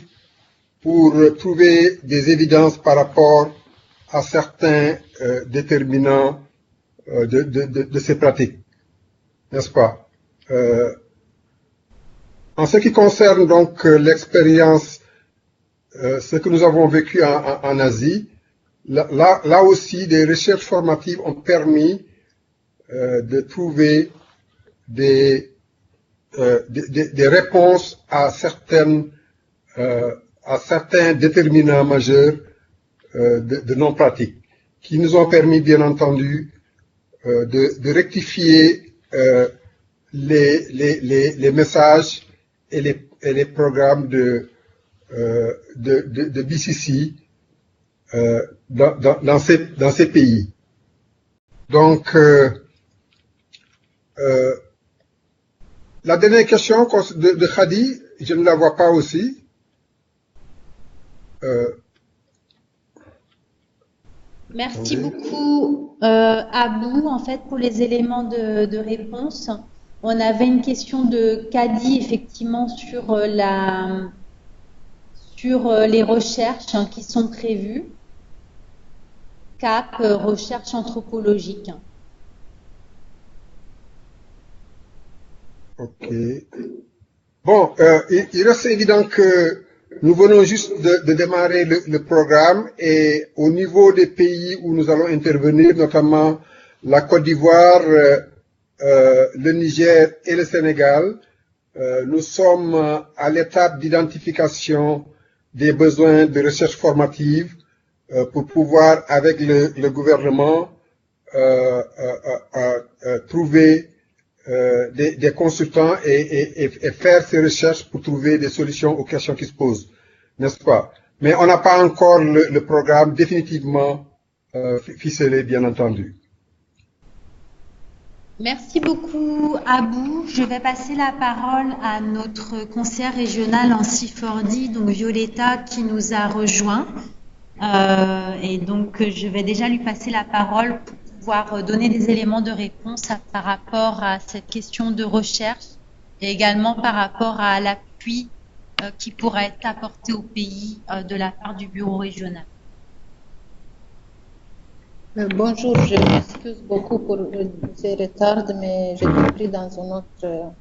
pour trouver des évidences par rapport à certains déterminants de ces pratiques, n'est-ce pas? En ce qui concerne donc l'expérience, ce que nous avons vécu en Asie, là aussi, des recherches formatives ont permis de trouver des réponses à certains déterminants majeurs de non-pratique, qui nous ont permis, bien entendu, de rectifier les messages et les programmes de BCC dans ces pays. Donc, la dernière question de Khadi, je ne la vois pas aussi. Merci beaucoup, Abou, en fait, pour les éléments de réponse. On avait une question de Kadi, effectivement, sur les recherches qui sont prévues. CAP, recherche anthropologique. Ok. Bon, il reste évident que nous venons juste de démarrer le programme et au niveau des pays où nous allons intervenir, notamment la Côte d'Ivoire, le Niger et le Sénégal, nous sommes à l'étape d'identification des besoins de recherche formative pour pouvoir, avec le gouvernement, trouver des consultants et faire ces recherches pour trouver des solutions aux questions qui se posent, n'est-ce pas? Mais on n'a pas encore le programme définitivement ficelé, bien entendu. Merci beaucoup, Abou. Je vais passer la parole à notre conseillère régionale en C4D, donc Violetta, qui nous a rejoint. Et donc, je vais déjà lui passer la parole pour pouvoir donner des éléments de réponse par rapport à cette question de recherche et également par rapport à l'appui qui pourra être apporté au pays de la part du bureau régional. Bonjour, je m'excuse beaucoup pour ce retard, mais j'étais pris dans une autre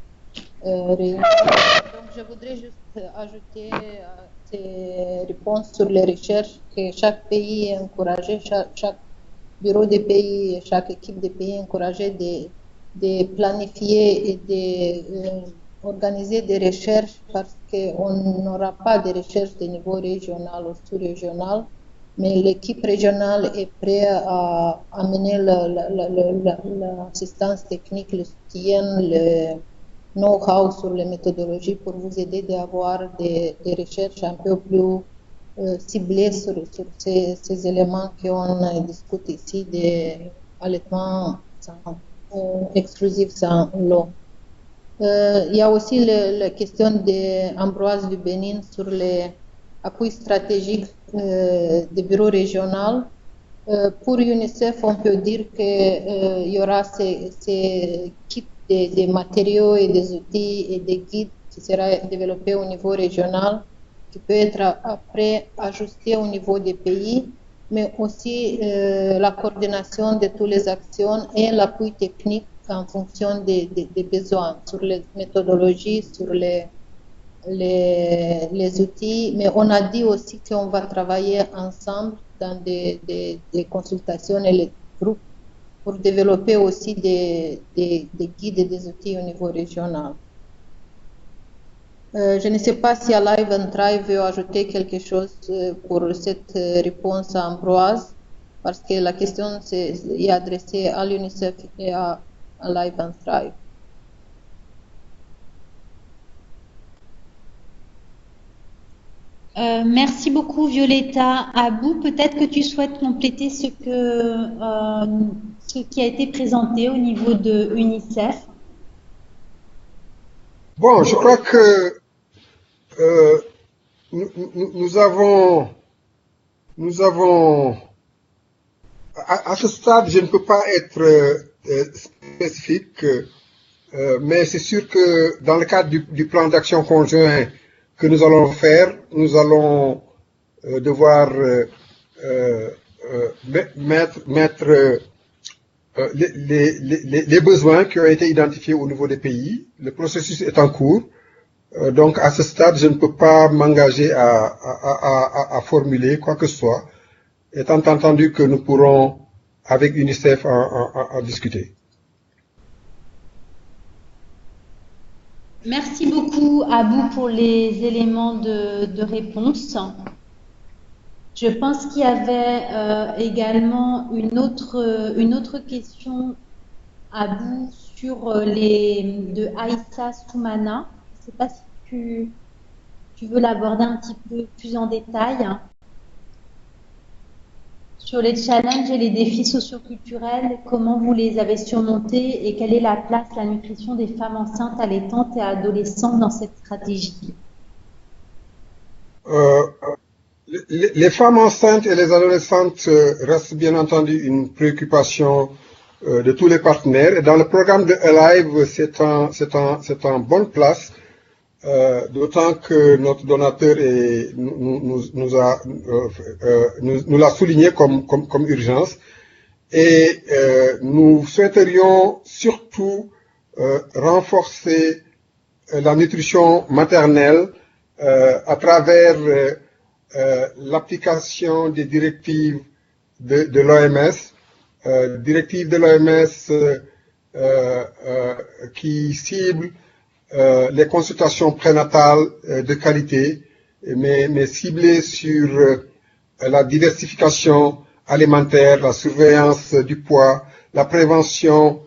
réunion. Donc, je voudrais juste ajouter ces réponses sur les recherches que chaque pays est encouragé, chaque bureau des pays, chaque équipe des pays est encouragée de planifier et d'organiser des recherches parce qu'on n'aura pas de recherche de niveau régional ou sous-régional. Mais l'équipe régionale est prête à amener l'assistance technique, le soutien, le know-how sur les méthodologies pour vous aider d'avoir des recherches un peu plus ciblées sur ces éléments qu'on discute ici, d'allaitement exclusif sans l'eau. Il y a aussi la question d'Ambroise du Bénin sur les appuis stratégiques des bureaux régionaux. Pour UNICEF, on peut dire qu'il y aura ces kits des matériaux et des outils et des guides qui sera développés au niveau régional, qui peut être après ajusté au niveau des pays, mais aussi la coordination de toutes les actions et l'appui technique en fonction des besoins, sur les méthodologies, sur les outils, mais on a dit aussi qu'on va travailler ensemble dans des consultations et les groupes pour développer aussi des guides et des outils au niveau régional. Je ne sais pas si Alive and Thrive veut ajouter quelque chose pour cette réponse à Ambroise, parce que la question est adressée à l'UNICEF et à Alive and Thrive. Merci beaucoup, Violetta. Abou, peut-être que tu souhaites compléter ce qui a été présenté au niveau de UNICEF. Bon, je crois que nous avons à ce stade, je ne peux pas être spécifique, mais c'est sûr que dans le cadre du plan d'action conjoint que nous allons faire, nous allons devoir mettre les besoins qui ont été identifiés au niveau des pays. Le processus est en cours. Donc, à ce stade, je ne peux pas m'engager à formuler quoi que ce soit, étant entendu que nous pourrons, avec UNICEF, en discuter. Merci beaucoup, Abou, pour les éléments de réponse. Je pense qu'il y avait également une autre question, Abou, sur de Aïssa Soumana. Je ne sais pas si tu veux l'aborder un petit peu plus en détail. Sur les challenges et les défis socioculturels, comment vous les avez surmontés et quelle est la place de la nutrition des femmes enceintes, allaitantes et adolescentes dans cette stratégie? Les femmes enceintes et les adolescentes restent bien entendu une préoccupation de tous les partenaires. Et dans le programme de Alive, c'est en bonne place. D'autant que notre donateur nous l'a souligné comme urgence et nous souhaiterions surtout renforcer la nutrition maternelle à travers l'application des directives de l'OMS, directives de l'OMS qui ciblent les consultations prénatales de qualité, mais ciblées sur la diversification alimentaire, la surveillance du poids, la prévention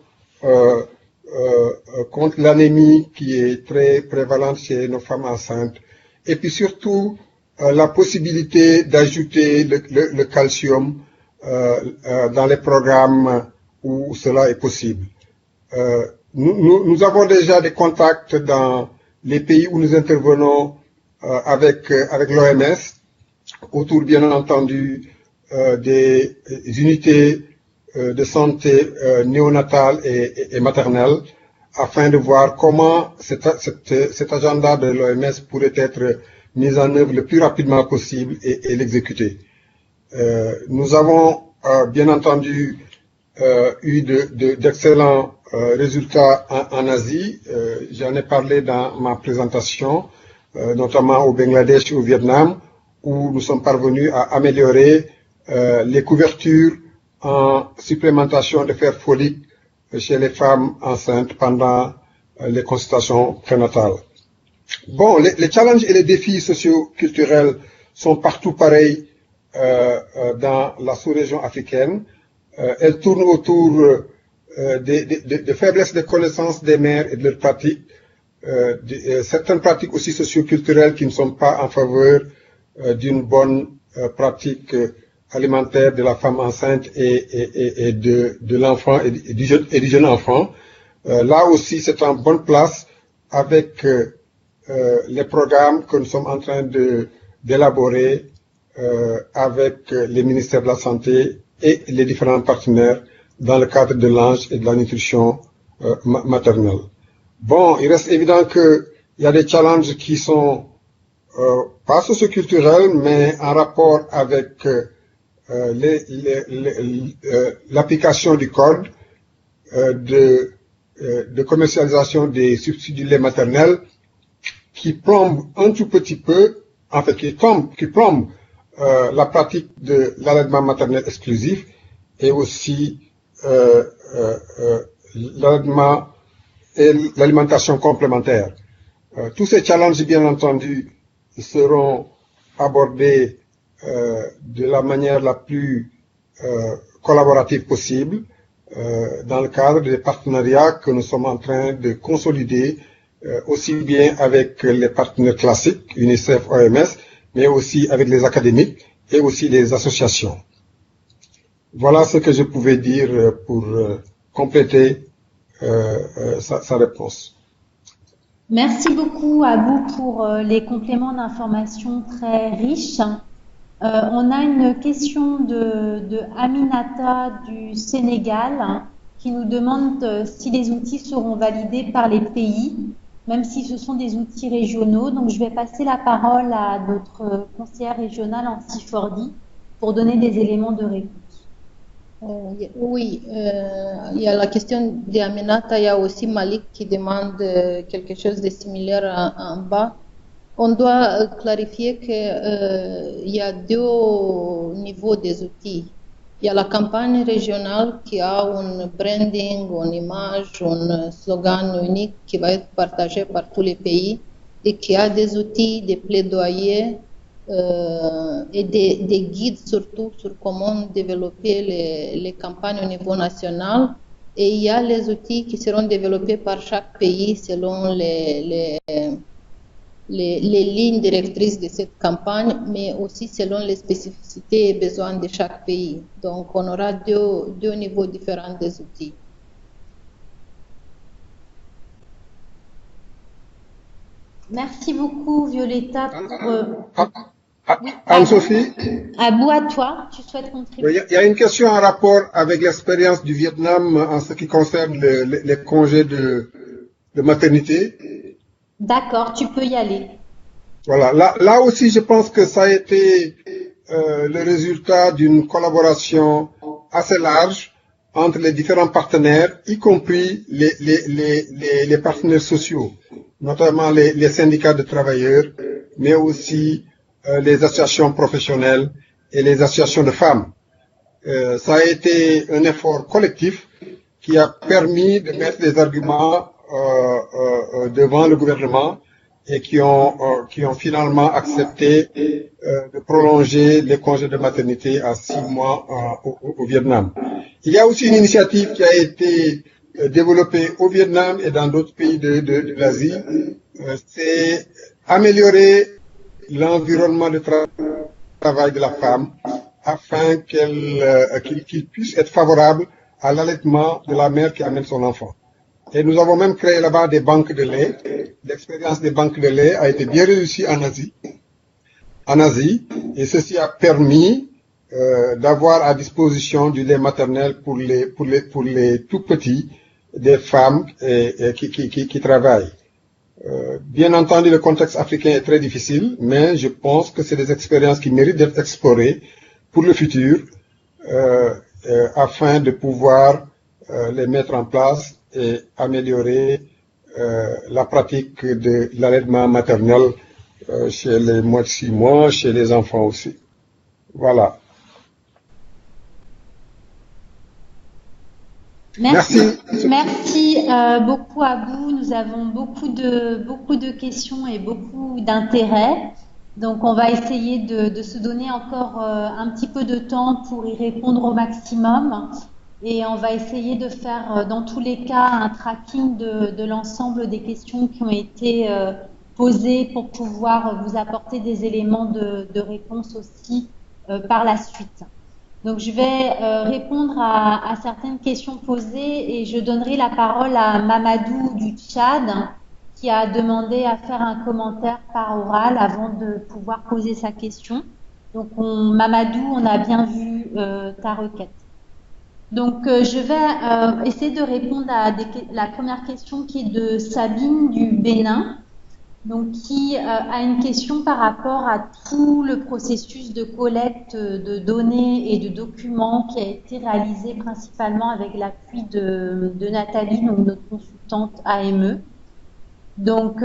contre l'anémie qui est très prévalente chez nos femmes enceintes, et puis surtout la possibilité d'ajouter le calcium dans les programmes où cela est possible. Nous avons déjà des contacts dans les pays où nous intervenons avec l'OMS, autour bien entendu des unités de santé néonatale et maternelle, afin de voir comment cet agenda de l'OMS pourrait être mis en œuvre le plus rapidement possible et l'exécuter. Nous avons bien entendu eu d'excellents résultats en Asie. J'en ai parlé dans ma présentation, notamment au Bangladesh et au Vietnam, où nous sommes parvenus à améliorer les couvertures en supplémentation de fer folique chez les femmes enceintes pendant les consultations prénatales. Bon, les challenges et les défis socio-culturels sont partout pareils dans la sous-région africaine. Elles tournent autour de faiblesses de connaissances des mères et de leurs pratiques, certaines pratiques aussi socio-culturelles qui ne sont pas en faveur d'une bonne pratique alimentaire de la femme enceinte et de l'enfant et du jeune enfant. Là aussi, c'est en bonne place avec les programmes que nous sommes en train d'élaborer avec les ministères de la Santé et les différents partenaires dans le cadre de l'ANGE et de la nutrition maternelle. Bon, il reste évident qu'il y a des challenges qui sont pas socioculturels, mais en rapport avec l'application du code de commercialisation des substituts du lait maternel qui plombe un tout petit peu, en fait, qui plombe la pratique de l'allaitement maternel exclusif et aussi l'allaitement et l'alimentation complémentaire. Tous ces challenges, bien entendu, seront abordés de la manière la plus collaborative possible dans le cadre des partenariats que nous sommes en train de consolider aussi bien avec les partenaires classiques, UNICEF, OMS, mais aussi avec les académiques et aussi les associations. Voilà ce que je pouvais dire pour compléter sa réponse. Merci beaucoup à vous pour les compléments d'informations très riches. On a une question de Aminata du Sénégal qui nous demande si les outils seront validés par les pays, même si ce sont des outils régionaux. Donc, je vais passer la parole à notre conseillère régionale en Cifordi pour donner des éléments de réponse. Oui, il y a la question d'Aminata, il y a aussi Malik qui demande quelque chose de similaire en bas. On doit clarifier qu'il y a deux niveaux des outils. Il y a la campagne régionale qui a un branding, une image, un slogan unique qui va être partagé par tous les pays et qui a des outils, des plaidoyers et des guides surtout sur comment développer les campagnes au niveau national. Et il y a les outils qui seront développés par chaque pays selon les lignes directrices de cette campagne, mais aussi selon les spécificités et besoins de chaque pays. Donc, on aura deux niveaux différents des outils. Merci beaucoup, Violetta, pour... Oui, Anne-Sophie, Abou, à toi, tu souhaites contribuer? il y a une question en rapport avec l'expérience du Vietnam en ce qui concerne les congés de maternité. D'accord, tu peux y aller. Voilà, là aussi, je pense que ça a été le résultat d'une collaboration assez large entre les différents partenaires, y compris les partenaires sociaux. notamment les syndicats de travailleurs, mais aussi les associations professionnelles et les associations de femmes. Ça a été un effort collectif qui a permis de mettre des arguments devant le gouvernement et qui ont finalement accepté de prolonger les congés de maternité à 6 mois au Vietnam. Il y a aussi une initiative qui a été développée au Vietnam et dans d'autres pays de l'Asie. C'est améliorer l'environnement de travail de la femme afin qu'il puisse être favorable à l'allaitement de la mère qui amène son enfant. Et nous avons même créé là-bas des banques de lait. L'expérience des banques de lait a été bien réussie en Asie, et ceci a permis d'avoir à disposition du lait maternel pour les tout petits des femmes qui travaillent. Bien entendu, le contexte africain est très difficile, mais je pense que c'est des expériences qui méritent d'être explorées pour le futur, afin de pouvoir les mettre en place et améliorer la pratique de l'allaitement maternel chez les moins de 6 mois, chez les enfants aussi. Voilà. Merci beaucoup à vous. Nous avons beaucoup de questions et beaucoup d'intérêt. Donc, on va essayer de se donner encore un petit peu de temps pour y répondre au maximum. Et on va essayer de faire, dans tous les cas, un tracking de l'ensemble des questions qui ont été posées pour pouvoir vous apporter des éléments de réponse aussi par la suite. Donc, je vais répondre à certaines questions posées et je donnerai la parole à Mamadou du Tchad qui a demandé à faire un commentaire par oral avant de pouvoir poser sa question. Donc, Mamadou, on a bien vu ta requête. Donc, je vais essayer de répondre à la première question qui est de Sabine du Bénin, donc qui a une question par rapport à tout le processus de collecte de données et de documents qui a été réalisé principalement avec l'appui de Nathalie, donc notre consultante AME. Donc,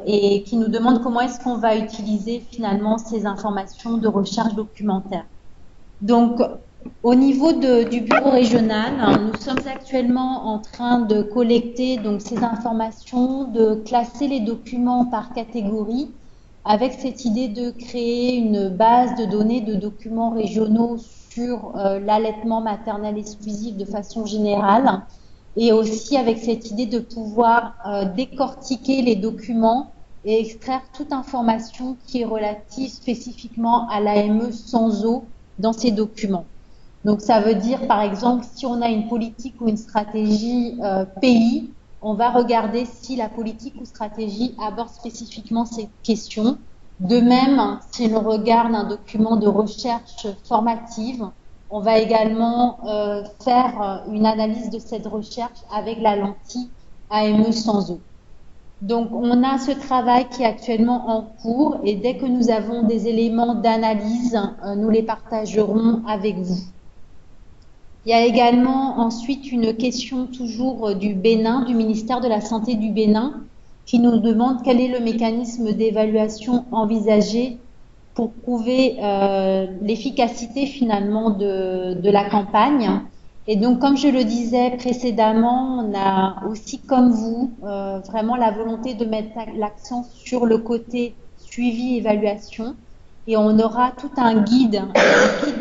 et qui nous demande comment est-ce qu'on va utiliser finalement ces informations de recherche documentaire. Donc, au niveau du bureau régional, nous sommes actuellement en train de collecter donc ces informations, de classer les documents par catégorie, avec cette idée de créer une base de données de documents régionaux sur l'allaitement maternel exclusif de façon générale, et aussi avec cette idée de pouvoir décortiquer les documents et extraire toute information qui est relative spécifiquement à l'AME sans eau dans ces documents. Donc, ça veut dire, par exemple, si on a une politique ou une stratégie pays, on va regarder si la politique ou stratégie aborde spécifiquement ces questions. De même, si l'on regarde un document de recherche formative, on va également faire une analyse de cette recherche avec la lentille AME sans eau. Donc, on a ce travail qui est actuellement en cours et dès que nous avons des éléments d'analyse, nous les partagerons avec vous. Il y a également ensuite une question toujours du Bénin, du ministère de la Santé du Bénin, qui nous demande quel est le mécanisme d'évaluation envisagé pour prouver l'efficacité finalement de la campagne. Et donc, comme je le disais précédemment, on a aussi, comme vous, vraiment la volonté de mettre l'accent sur le côté suivi-évaluation. Et on aura tout un guide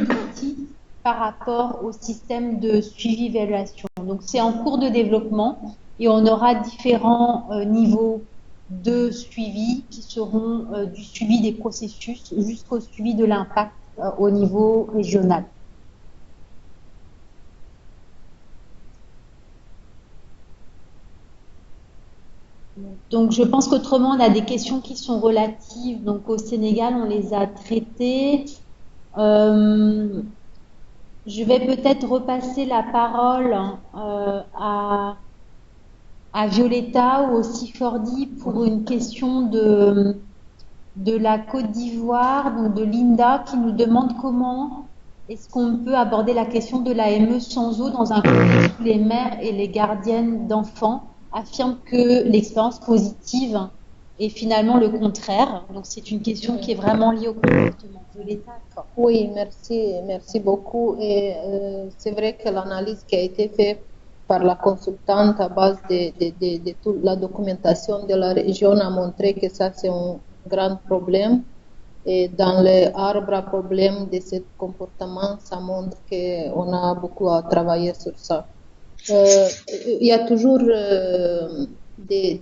d'outils par rapport au système de suivi-évaluation. Donc, c'est en cours de développement et on aura différents niveaux de suivi qui seront du suivi des processus jusqu'au suivi de l'impact au niveau régional. Donc, je pense qu'autrement, on a des questions qui sont relatives. Donc, au Sénégal, on les a traitées. Je vais peut-être repasser la parole à Violetta ou au Sifordi pour une question de la Côte d'Ivoire, donc de Linda, qui nous demande comment est-ce qu'on peut aborder la question de l'AME sans eau dans un contexte où les mères et les gardiennes d'enfants affirment que l'expérience positive est finalement le contraire. Donc c'est une question qui est vraiment liée au comportement de l'État. Oui, merci beaucoup. Et c'est vrai que l'analyse qui a été faite par la consultante à base de toute la documentation de la région a montré que ça c'est un grand problème. Et dans les arbres à problème de ce comportement, ça montre qu'on a beaucoup à travailler sur ça. Il y a toujours des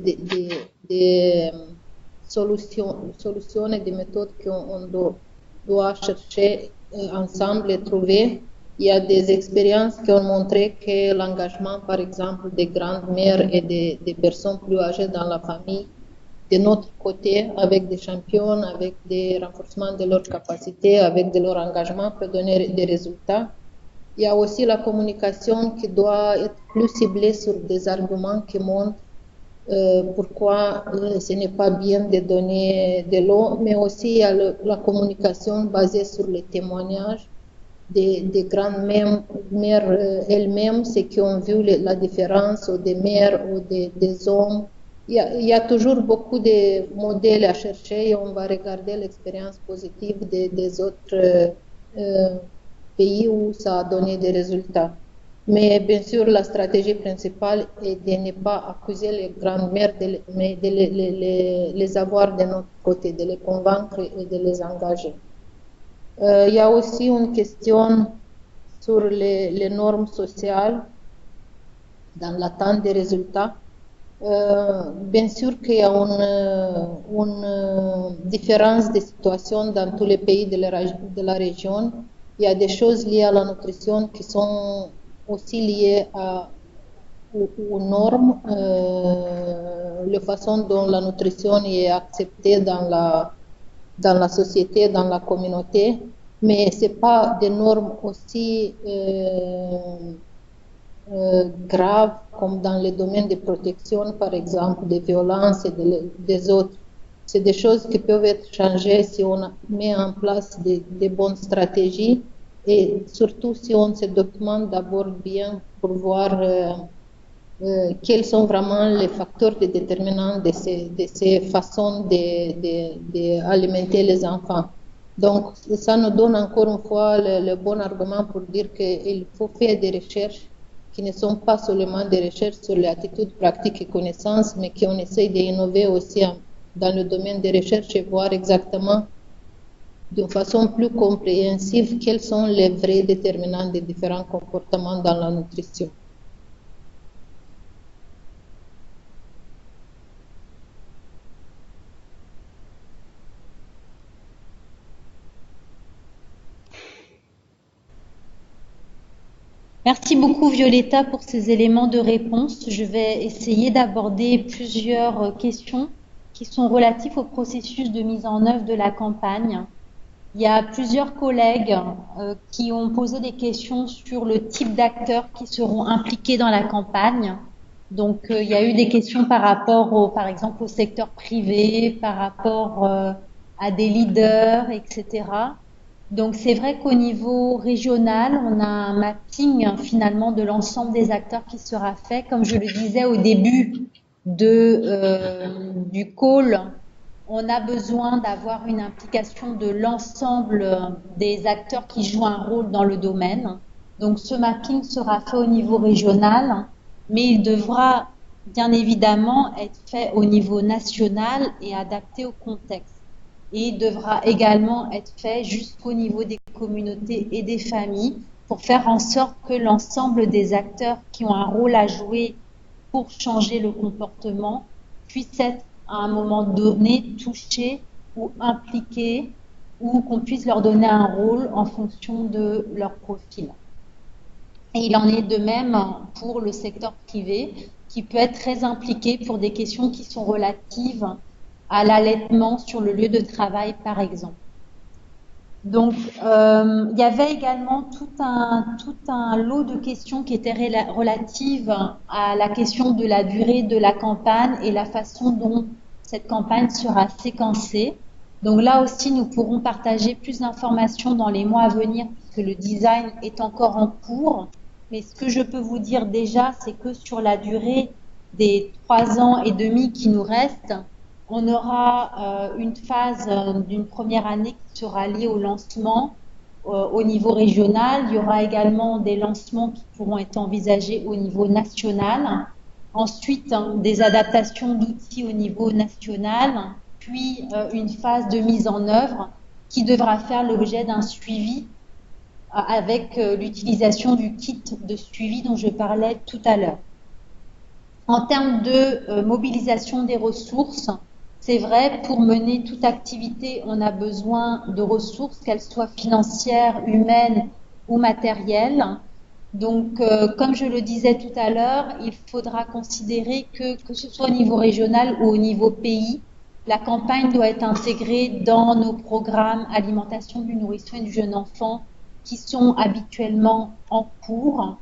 solutions et des méthodes qu'on doit chercher ensemble et trouver. Il y a des expériences qui ont montré que l'engagement, par exemple, des grandes-mères et des personnes plus âgées dans la famille, de notre côté, avec des champions, avec des renforcements de leurs capacités, avec de leur engagement, peut donner des résultats. Il y a aussi la communication qui doit être plus ciblée sur des arguments qui montrent pourquoi ce n'est pas bien de donner de l'eau, mais aussi il y a la communication basée sur les témoignages des grandes-mères elles-mêmes, ceux qui ont vu la différence, ou des mères ou des hommes. Il y a toujours beaucoup de modèles à chercher et on va regarder l'expérience positive des autres pays où ça a donné des résultats. Mais bien sûr, la stratégie principale est de ne pas accuser les grandes-mères, mais de les avoir de notre côté, de les convaincre et de les engager. Il y a aussi une question sur les normes sociales dans l'attente des résultats. Bien sûr qu'il y a une différence de situation dans tous les pays de la région. Il y a des choses liées à la nutrition qui sont aussi liées aux normes, la façon dont la nutrition est acceptée dans la société, dans la communauté, mais ce n'est pas des normes aussi graves comme dans les domaines de protection, par exemple, des violences et des autres. C'est des choses qui peuvent être changées si on met en place des bonnes stratégies et surtout si on se documente d'abord bien pour voir quels sont vraiment les facteurs déterminants de ces façons d'alimenter les enfants. Donc, ça nous donne encore une fois le bon argument pour dire qu'il faut faire des recherches qui ne sont pas seulement des recherches sur les attitudes pratiques et connaissances, mais qu'on essaye d'innover aussi dans le domaine des recherches et voir exactement d'une façon plus compréhensive quels sont les vrais déterminants des différents comportements dans la nutrition. Merci beaucoup Violetta pour ces éléments de réponse. Je vais essayer d'aborder plusieurs questions qui sont relatives au processus de mise en œuvre de la campagne. Il y a plusieurs collègues qui ont posé des questions sur le type d'acteurs qui seront impliqués dans la campagne. Donc il y a eu des questions par rapport par exemple au secteur privé, par rapport à des leaders, etc. Donc c'est vrai qu'au niveau régional, on a un mapping finalement de l'ensemble des acteurs qui sera fait. Comme je le disais au début du call, on a besoin d'avoir une implication de l'ensemble des acteurs qui jouent un rôle dans le domaine. Donc ce mapping sera fait au niveau régional, mais il devra bien évidemment être fait au niveau national et adapté au contexte. Et il devra également être fait jusqu'au niveau des communautés et des familles pour faire en sorte que l'ensemble des acteurs qui ont un rôle à jouer pour changer le comportement puissent être à un moment donné touchés ou impliqués ou qu'on puisse leur donner un rôle en fonction de leur profil. Et il en est de même pour le secteur privé qui peut être très impliqué pour des questions qui sont relatives à l'allaitement sur le lieu de travail, par exemple. Donc, il y avait également tout un lot de questions qui étaient relatives à la question de la durée de la campagne et la façon dont cette campagne sera séquencée. Donc là aussi, nous pourrons partager plus d'informations dans les mois à venir puisque le design est encore en cours. Mais ce que je peux vous dire déjà, c'est que sur la durée, des 3 ans et demi qui nous restent, on aura une phase d'une première année qui sera liée au lancement au niveau régional. Il y aura également des lancements qui pourront être envisagés au niveau national. Ensuite, des adaptations d'outils au niveau national, puis une phase de mise en œuvre qui devra faire l'objet d'un suivi avec l'utilisation du kit de suivi dont je parlais tout à l'heure. En termes de mobilisation des ressources, c'est vrai, pour mener toute activité, on a besoin de ressources, qu'elles soient financières, humaines ou matérielles. Donc, comme je le disais tout à l'heure, il faudra considérer que ce soit au niveau régional ou au niveau pays, la campagne doit être intégrée dans nos programmes alimentation du nourrisson et du jeune enfant qui sont habituellement en cours.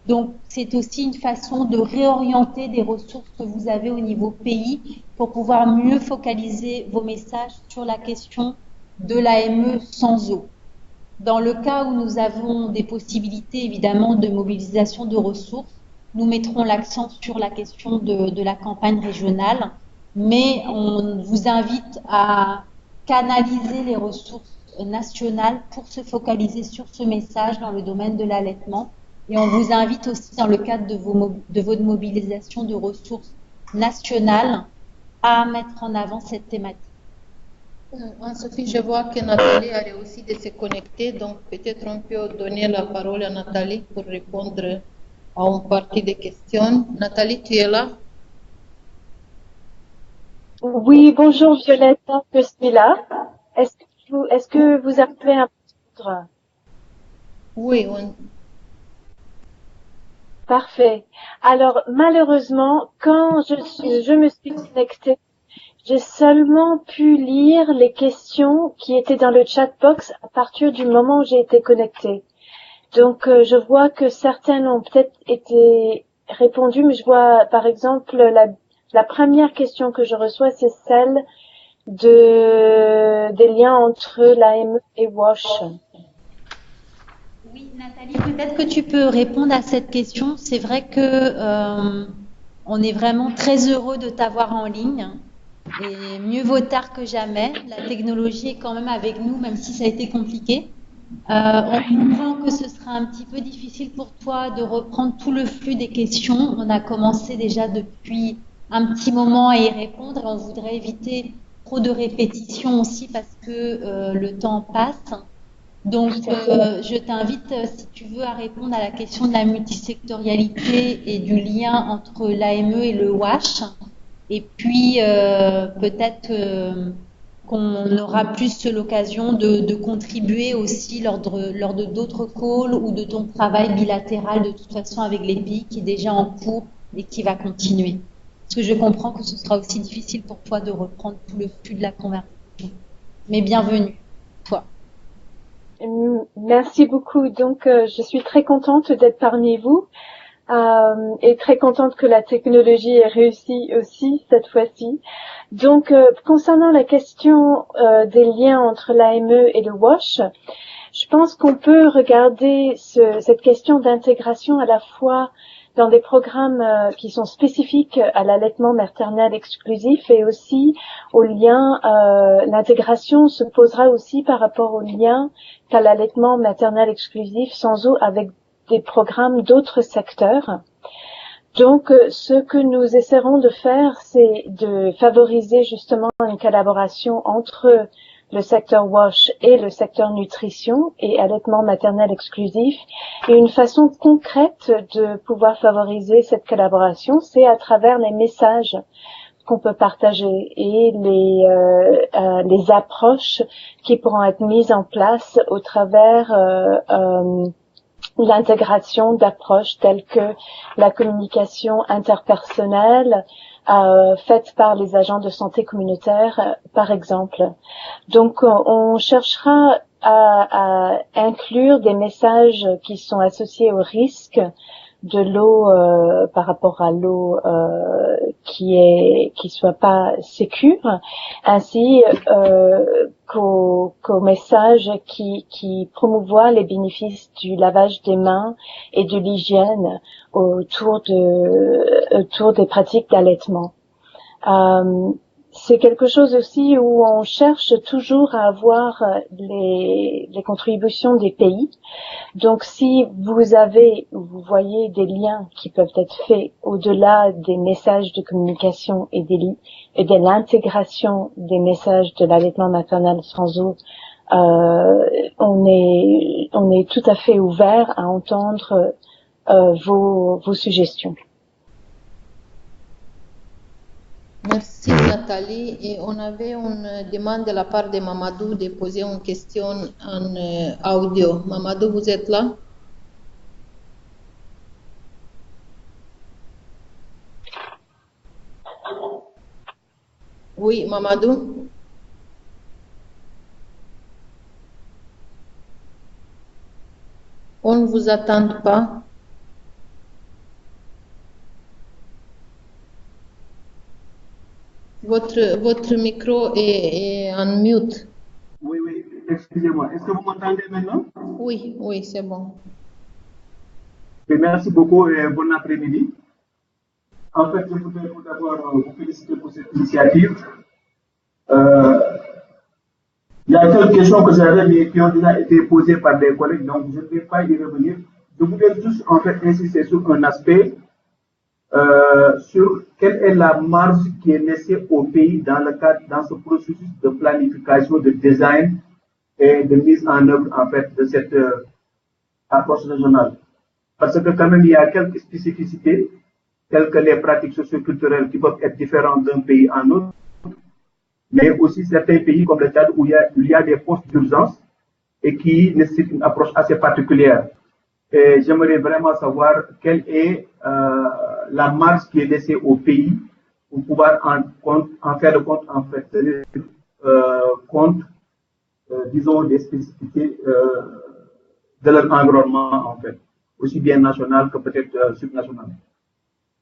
Donc, c'est aussi une façon de réorienter des ressources que vous avez au niveau pays pour pouvoir mieux focaliser vos messages sur la question de l'AME sans eau. Dans le cas où nous avons des possibilités, évidemment, de mobilisation de ressources, nous mettrons l'accent sur la question de la campagne régionale, mais on vous invite à canaliser les ressources nationales pour se focaliser sur ce message dans le domaine de l'allaitement. Et on vous invite aussi, dans le cadre de votre mobilisation de ressources nationales, à mettre en avant cette thématique. Anne-Sophie, je vois que Nathalie a réussi de se connecter, donc peut-être on peut donner la parole à Nathalie pour répondre à une partie des questions. Nathalie, tu es là? Oui, bonjour Violette, je suis là. Est-ce que vous appelez un peu? Oui, Parfait. Alors, malheureusement, quand je me suis connectée, j'ai seulement pu lire les questions qui étaient dans le chat box à partir du moment où j'ai été connectée. Donc, je vois que certaines ont peut-être été répondues, mais je vois, par exemple, la première question que je reçois, c'est celle des liens entre l'AME et WASH. Oui, Nathalie, peut-être que tu peux répondre à cette question. C'est vrai que on est vraiment très heureux de t'avoir en ligne. Et mieux vaut tard que jamais. La technologie est quand même avec nous, même si ça a été compliqué. On comprend que ce sera un petit peu difficile pour toi de reprendre tout le flux des questions. On a commencé déjà depuis un petit moment à y répondre. On voudrait éviter trop de répétitions aussi parce que le temps passe. Donc, je t'invite, si tu veux, à répondre à la question de la multisectorialité et du lien entre l'AME et le WASH. Et puis, peut-être qu'on aura plus l'occasion de contribuer aussi lors de d'autres calls ou de ton travail bilatéral de toute façon avec les pays qui est déjà en cours et qui va continuer. Parce que je comprends que ce sera aussi difficile pour toi de reprendre tout le flux de la conversation. Mais bienvenue, toi. Merci beaucoup. Donc, je suis très contente d'être parmi vous et très contente que la technologie ait réussi aussi cette fois-ci. Donc, concernant la question des liens entre l'AME et le WASH, je pense qu'on peut regarder cette question d'intégration à la fois dans des programmes qui sont spécifiques à l'allaitement maternel exclusif et aussi au lien, l'intégration se posera aussi par rapport au lien qu'à l'allaitement maternel exclusif sans eau avec des programmes d'autres secteurs. Donc, ce que nous essaierons de faire, c'est de favoriser justement une collaboration entre le secteur WASH et le secteur nutrition et allaitement maternel exclusif. Et une façon concrète de pouvoir favoriser cette collaboration, c'est à travers les messages qu'on peut partager et les approches qui pourront être mises en place au travers l'intégration d'approches telles que la communication interpersonnelle faite par les agents de santé communautaire, par exemple. Donc, on cherchera à inclure des messages qui sont associés au risque de l'eau par rapport à l'eau qui soit pas sécure, ainsi qu'au message qui promouvoit les bénéfices du lavage des mains et de l'hygiène autour des pratiques d'allaitement. C'est quelque chose aussi où on cherche toujours à avoir les contributions des pays. Donc, si vous voyez des liens qui peuvent être faits au-delà des messages de communication et de l'intégration des messages de l'allaitement maternel sans eau, on est tout à fait ouvert à entendre vos suggestions. Merci Nathalie. Et on avait une demande de la part de Mamadou de poser une question en audio. Mamadou, vous êtes là? Oui, Mamadou? On ne vous attend pas. Votre micro est en mute. Oui, excusez-moi. Est-ce que vous m'entendez maintenant? Oui, c'est bon. Et merci beaucoup et bon après-midi. En fait, je voudrais tout d'abord vous féliciter pour cette initiative. Il y a quelques questions que j'avais, mais qui ont déjà été posées par des collègues, donc je ne vais pas y revenir. Je voulais juste en fait insister sur un aspect, sur quelle est la marge qui est laissée au pays dans ce processus de planification, de design et de mise en œuvre en fait de cette approche régionale. Parce que quand même il y a quelques spécificités, telles que les pratiques socioculturelles qui peuvent être différentes d'un pays à un autre, mais aussi certains pays comme le Tchad où il y a des postes d'urgence et qui nécessitent une approche assez particulière. Et j'aimerais vraiment savoir quelle est la marge qui est laissée au pays pour pouvoir en faire le compte, en fait, compte, disons, des spécificités de leur environnement, en fait, aussi bien national que peut-être subnational.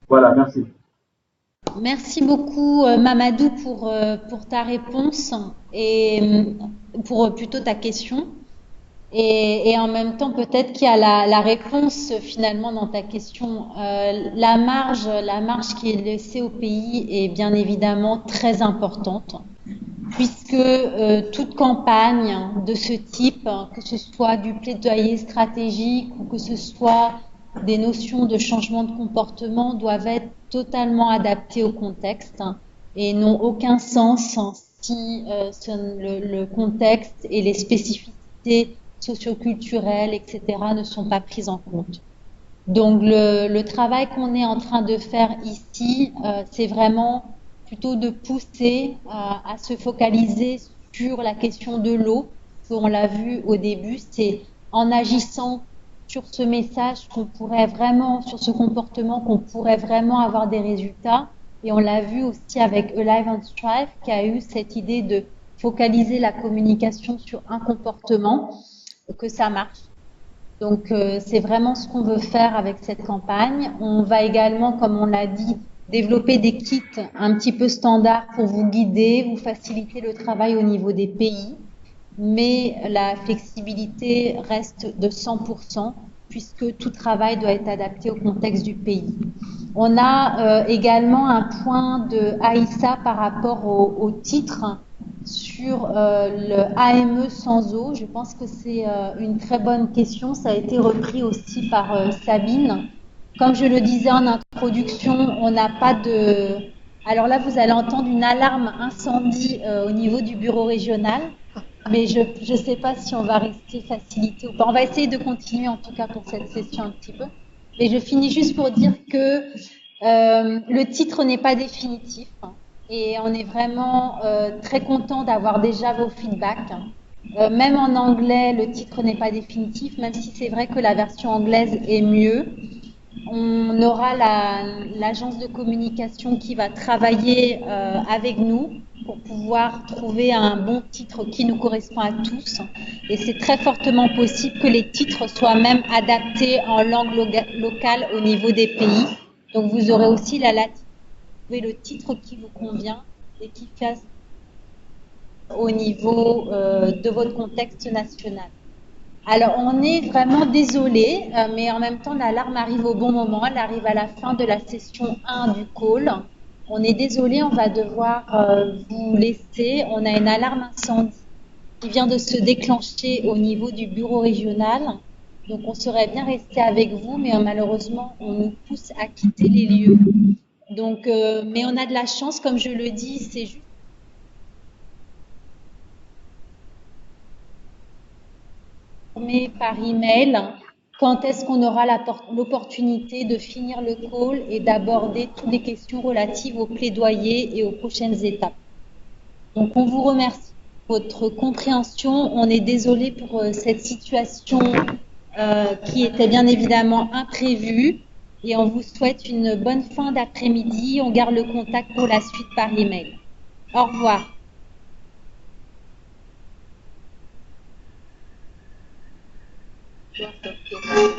Voilà, merci. Merci beaucoup Mamadou pour ta réponse et pour plutôt ta question. Et en même temps, peut-être qu'il y a la réponse finalement dans ta question. La marge qui est laissée au pays est bien évidemment très importante, puisque toute campagne de ce type, que ce soit du plaidoyer stratégique ou que ce soit des notions de changement de comportement, doivent être totalement adaptées au contexte et n'ont aucun sens si le contexte et les spécificités socioculturelles, etc., ne sont pas prises en compte. Donc le travail qu'on est en train de faire ici, c'est vraiment plutôt de pousser à se focaliser sur la question de l'eau. On l'a vu au début, c'est en agissant sur ce message qu'on pourrait vraiment, sur ce comportement, qu'on pourrait vraiment avoir des résultats. Et on l'a vu aussi avec Alive and Strive, qui a eu cette idée de focaliser la communication sur un comportement, que ça marche. Donc c'est vraiment ce qu'on veut faire avec cette campagne. On va également, comme on l'a dit, développer des kits un petit peu standards pour vous guider, vous faciliter le travail au niveau des pays. Mais la flexibilité reste de 100% puisque tout travail doit être adapté au contexte du pays. On a également un point de Aïssa par rapport au titre sur le AME sans eau. Je pense que c'est une très bonne question. Ça a été repris aussi par Sabine. Comme je le disais en introduction, on n'a pas de... Alors là, vous allez entendre une alarme incendie au niveau du bureau régional. Mais je ne sais pas si on va rester facilité ou pas. On va essayer de continuer en tout cas pour cette session un petit peu. Et je finis juste pour dire que le titre n'est pas définitif et on est vraiment très content d'avoir déjà vos feedbacks. Même en anglais, le titre n'est pas définitif, même si c'est vrai que la version anglaise est mieux. On aura l'agence de communication qui va travailler avec nous pour pouvoir trouver un bon titre qui nous correspond à tous. Et c'est très fortement possible que les titres soient même adaptés en langue locale au niveau des pays. Donc vous aurez aussi la latitude trouver le titre qui vous convient et qui fasse au niveau de votre contexte national. Alors, on est vraiment désolé, mais en même temps, l'alarme arrive au bon moment. Elle arrive à la fin de la session 1 du call. On est désolé, on va devoir vous laisser. On a une alarme incendie qui vient de se déclencher au niveau du bureau régional. Donc, on serait bien resté avec vous, mais malheureusement, on nous pousse à quitter les lieux. Donc, mais on a de la chance, comme je le dis, c'est juste par email quand est-ce qu'on aura l'opportunité de finir le call et d'aborder toutes les questions relatives au plaidoyer et aux prochaines étapes. Donc, on vous remercie pour votre compréhension. On est désolé pour cette situation qui était bien évidemment imprévue et on vous souhaite une bonne fin d'après-midi. On garde le contact pour la suite par email. Au revoir. Merci.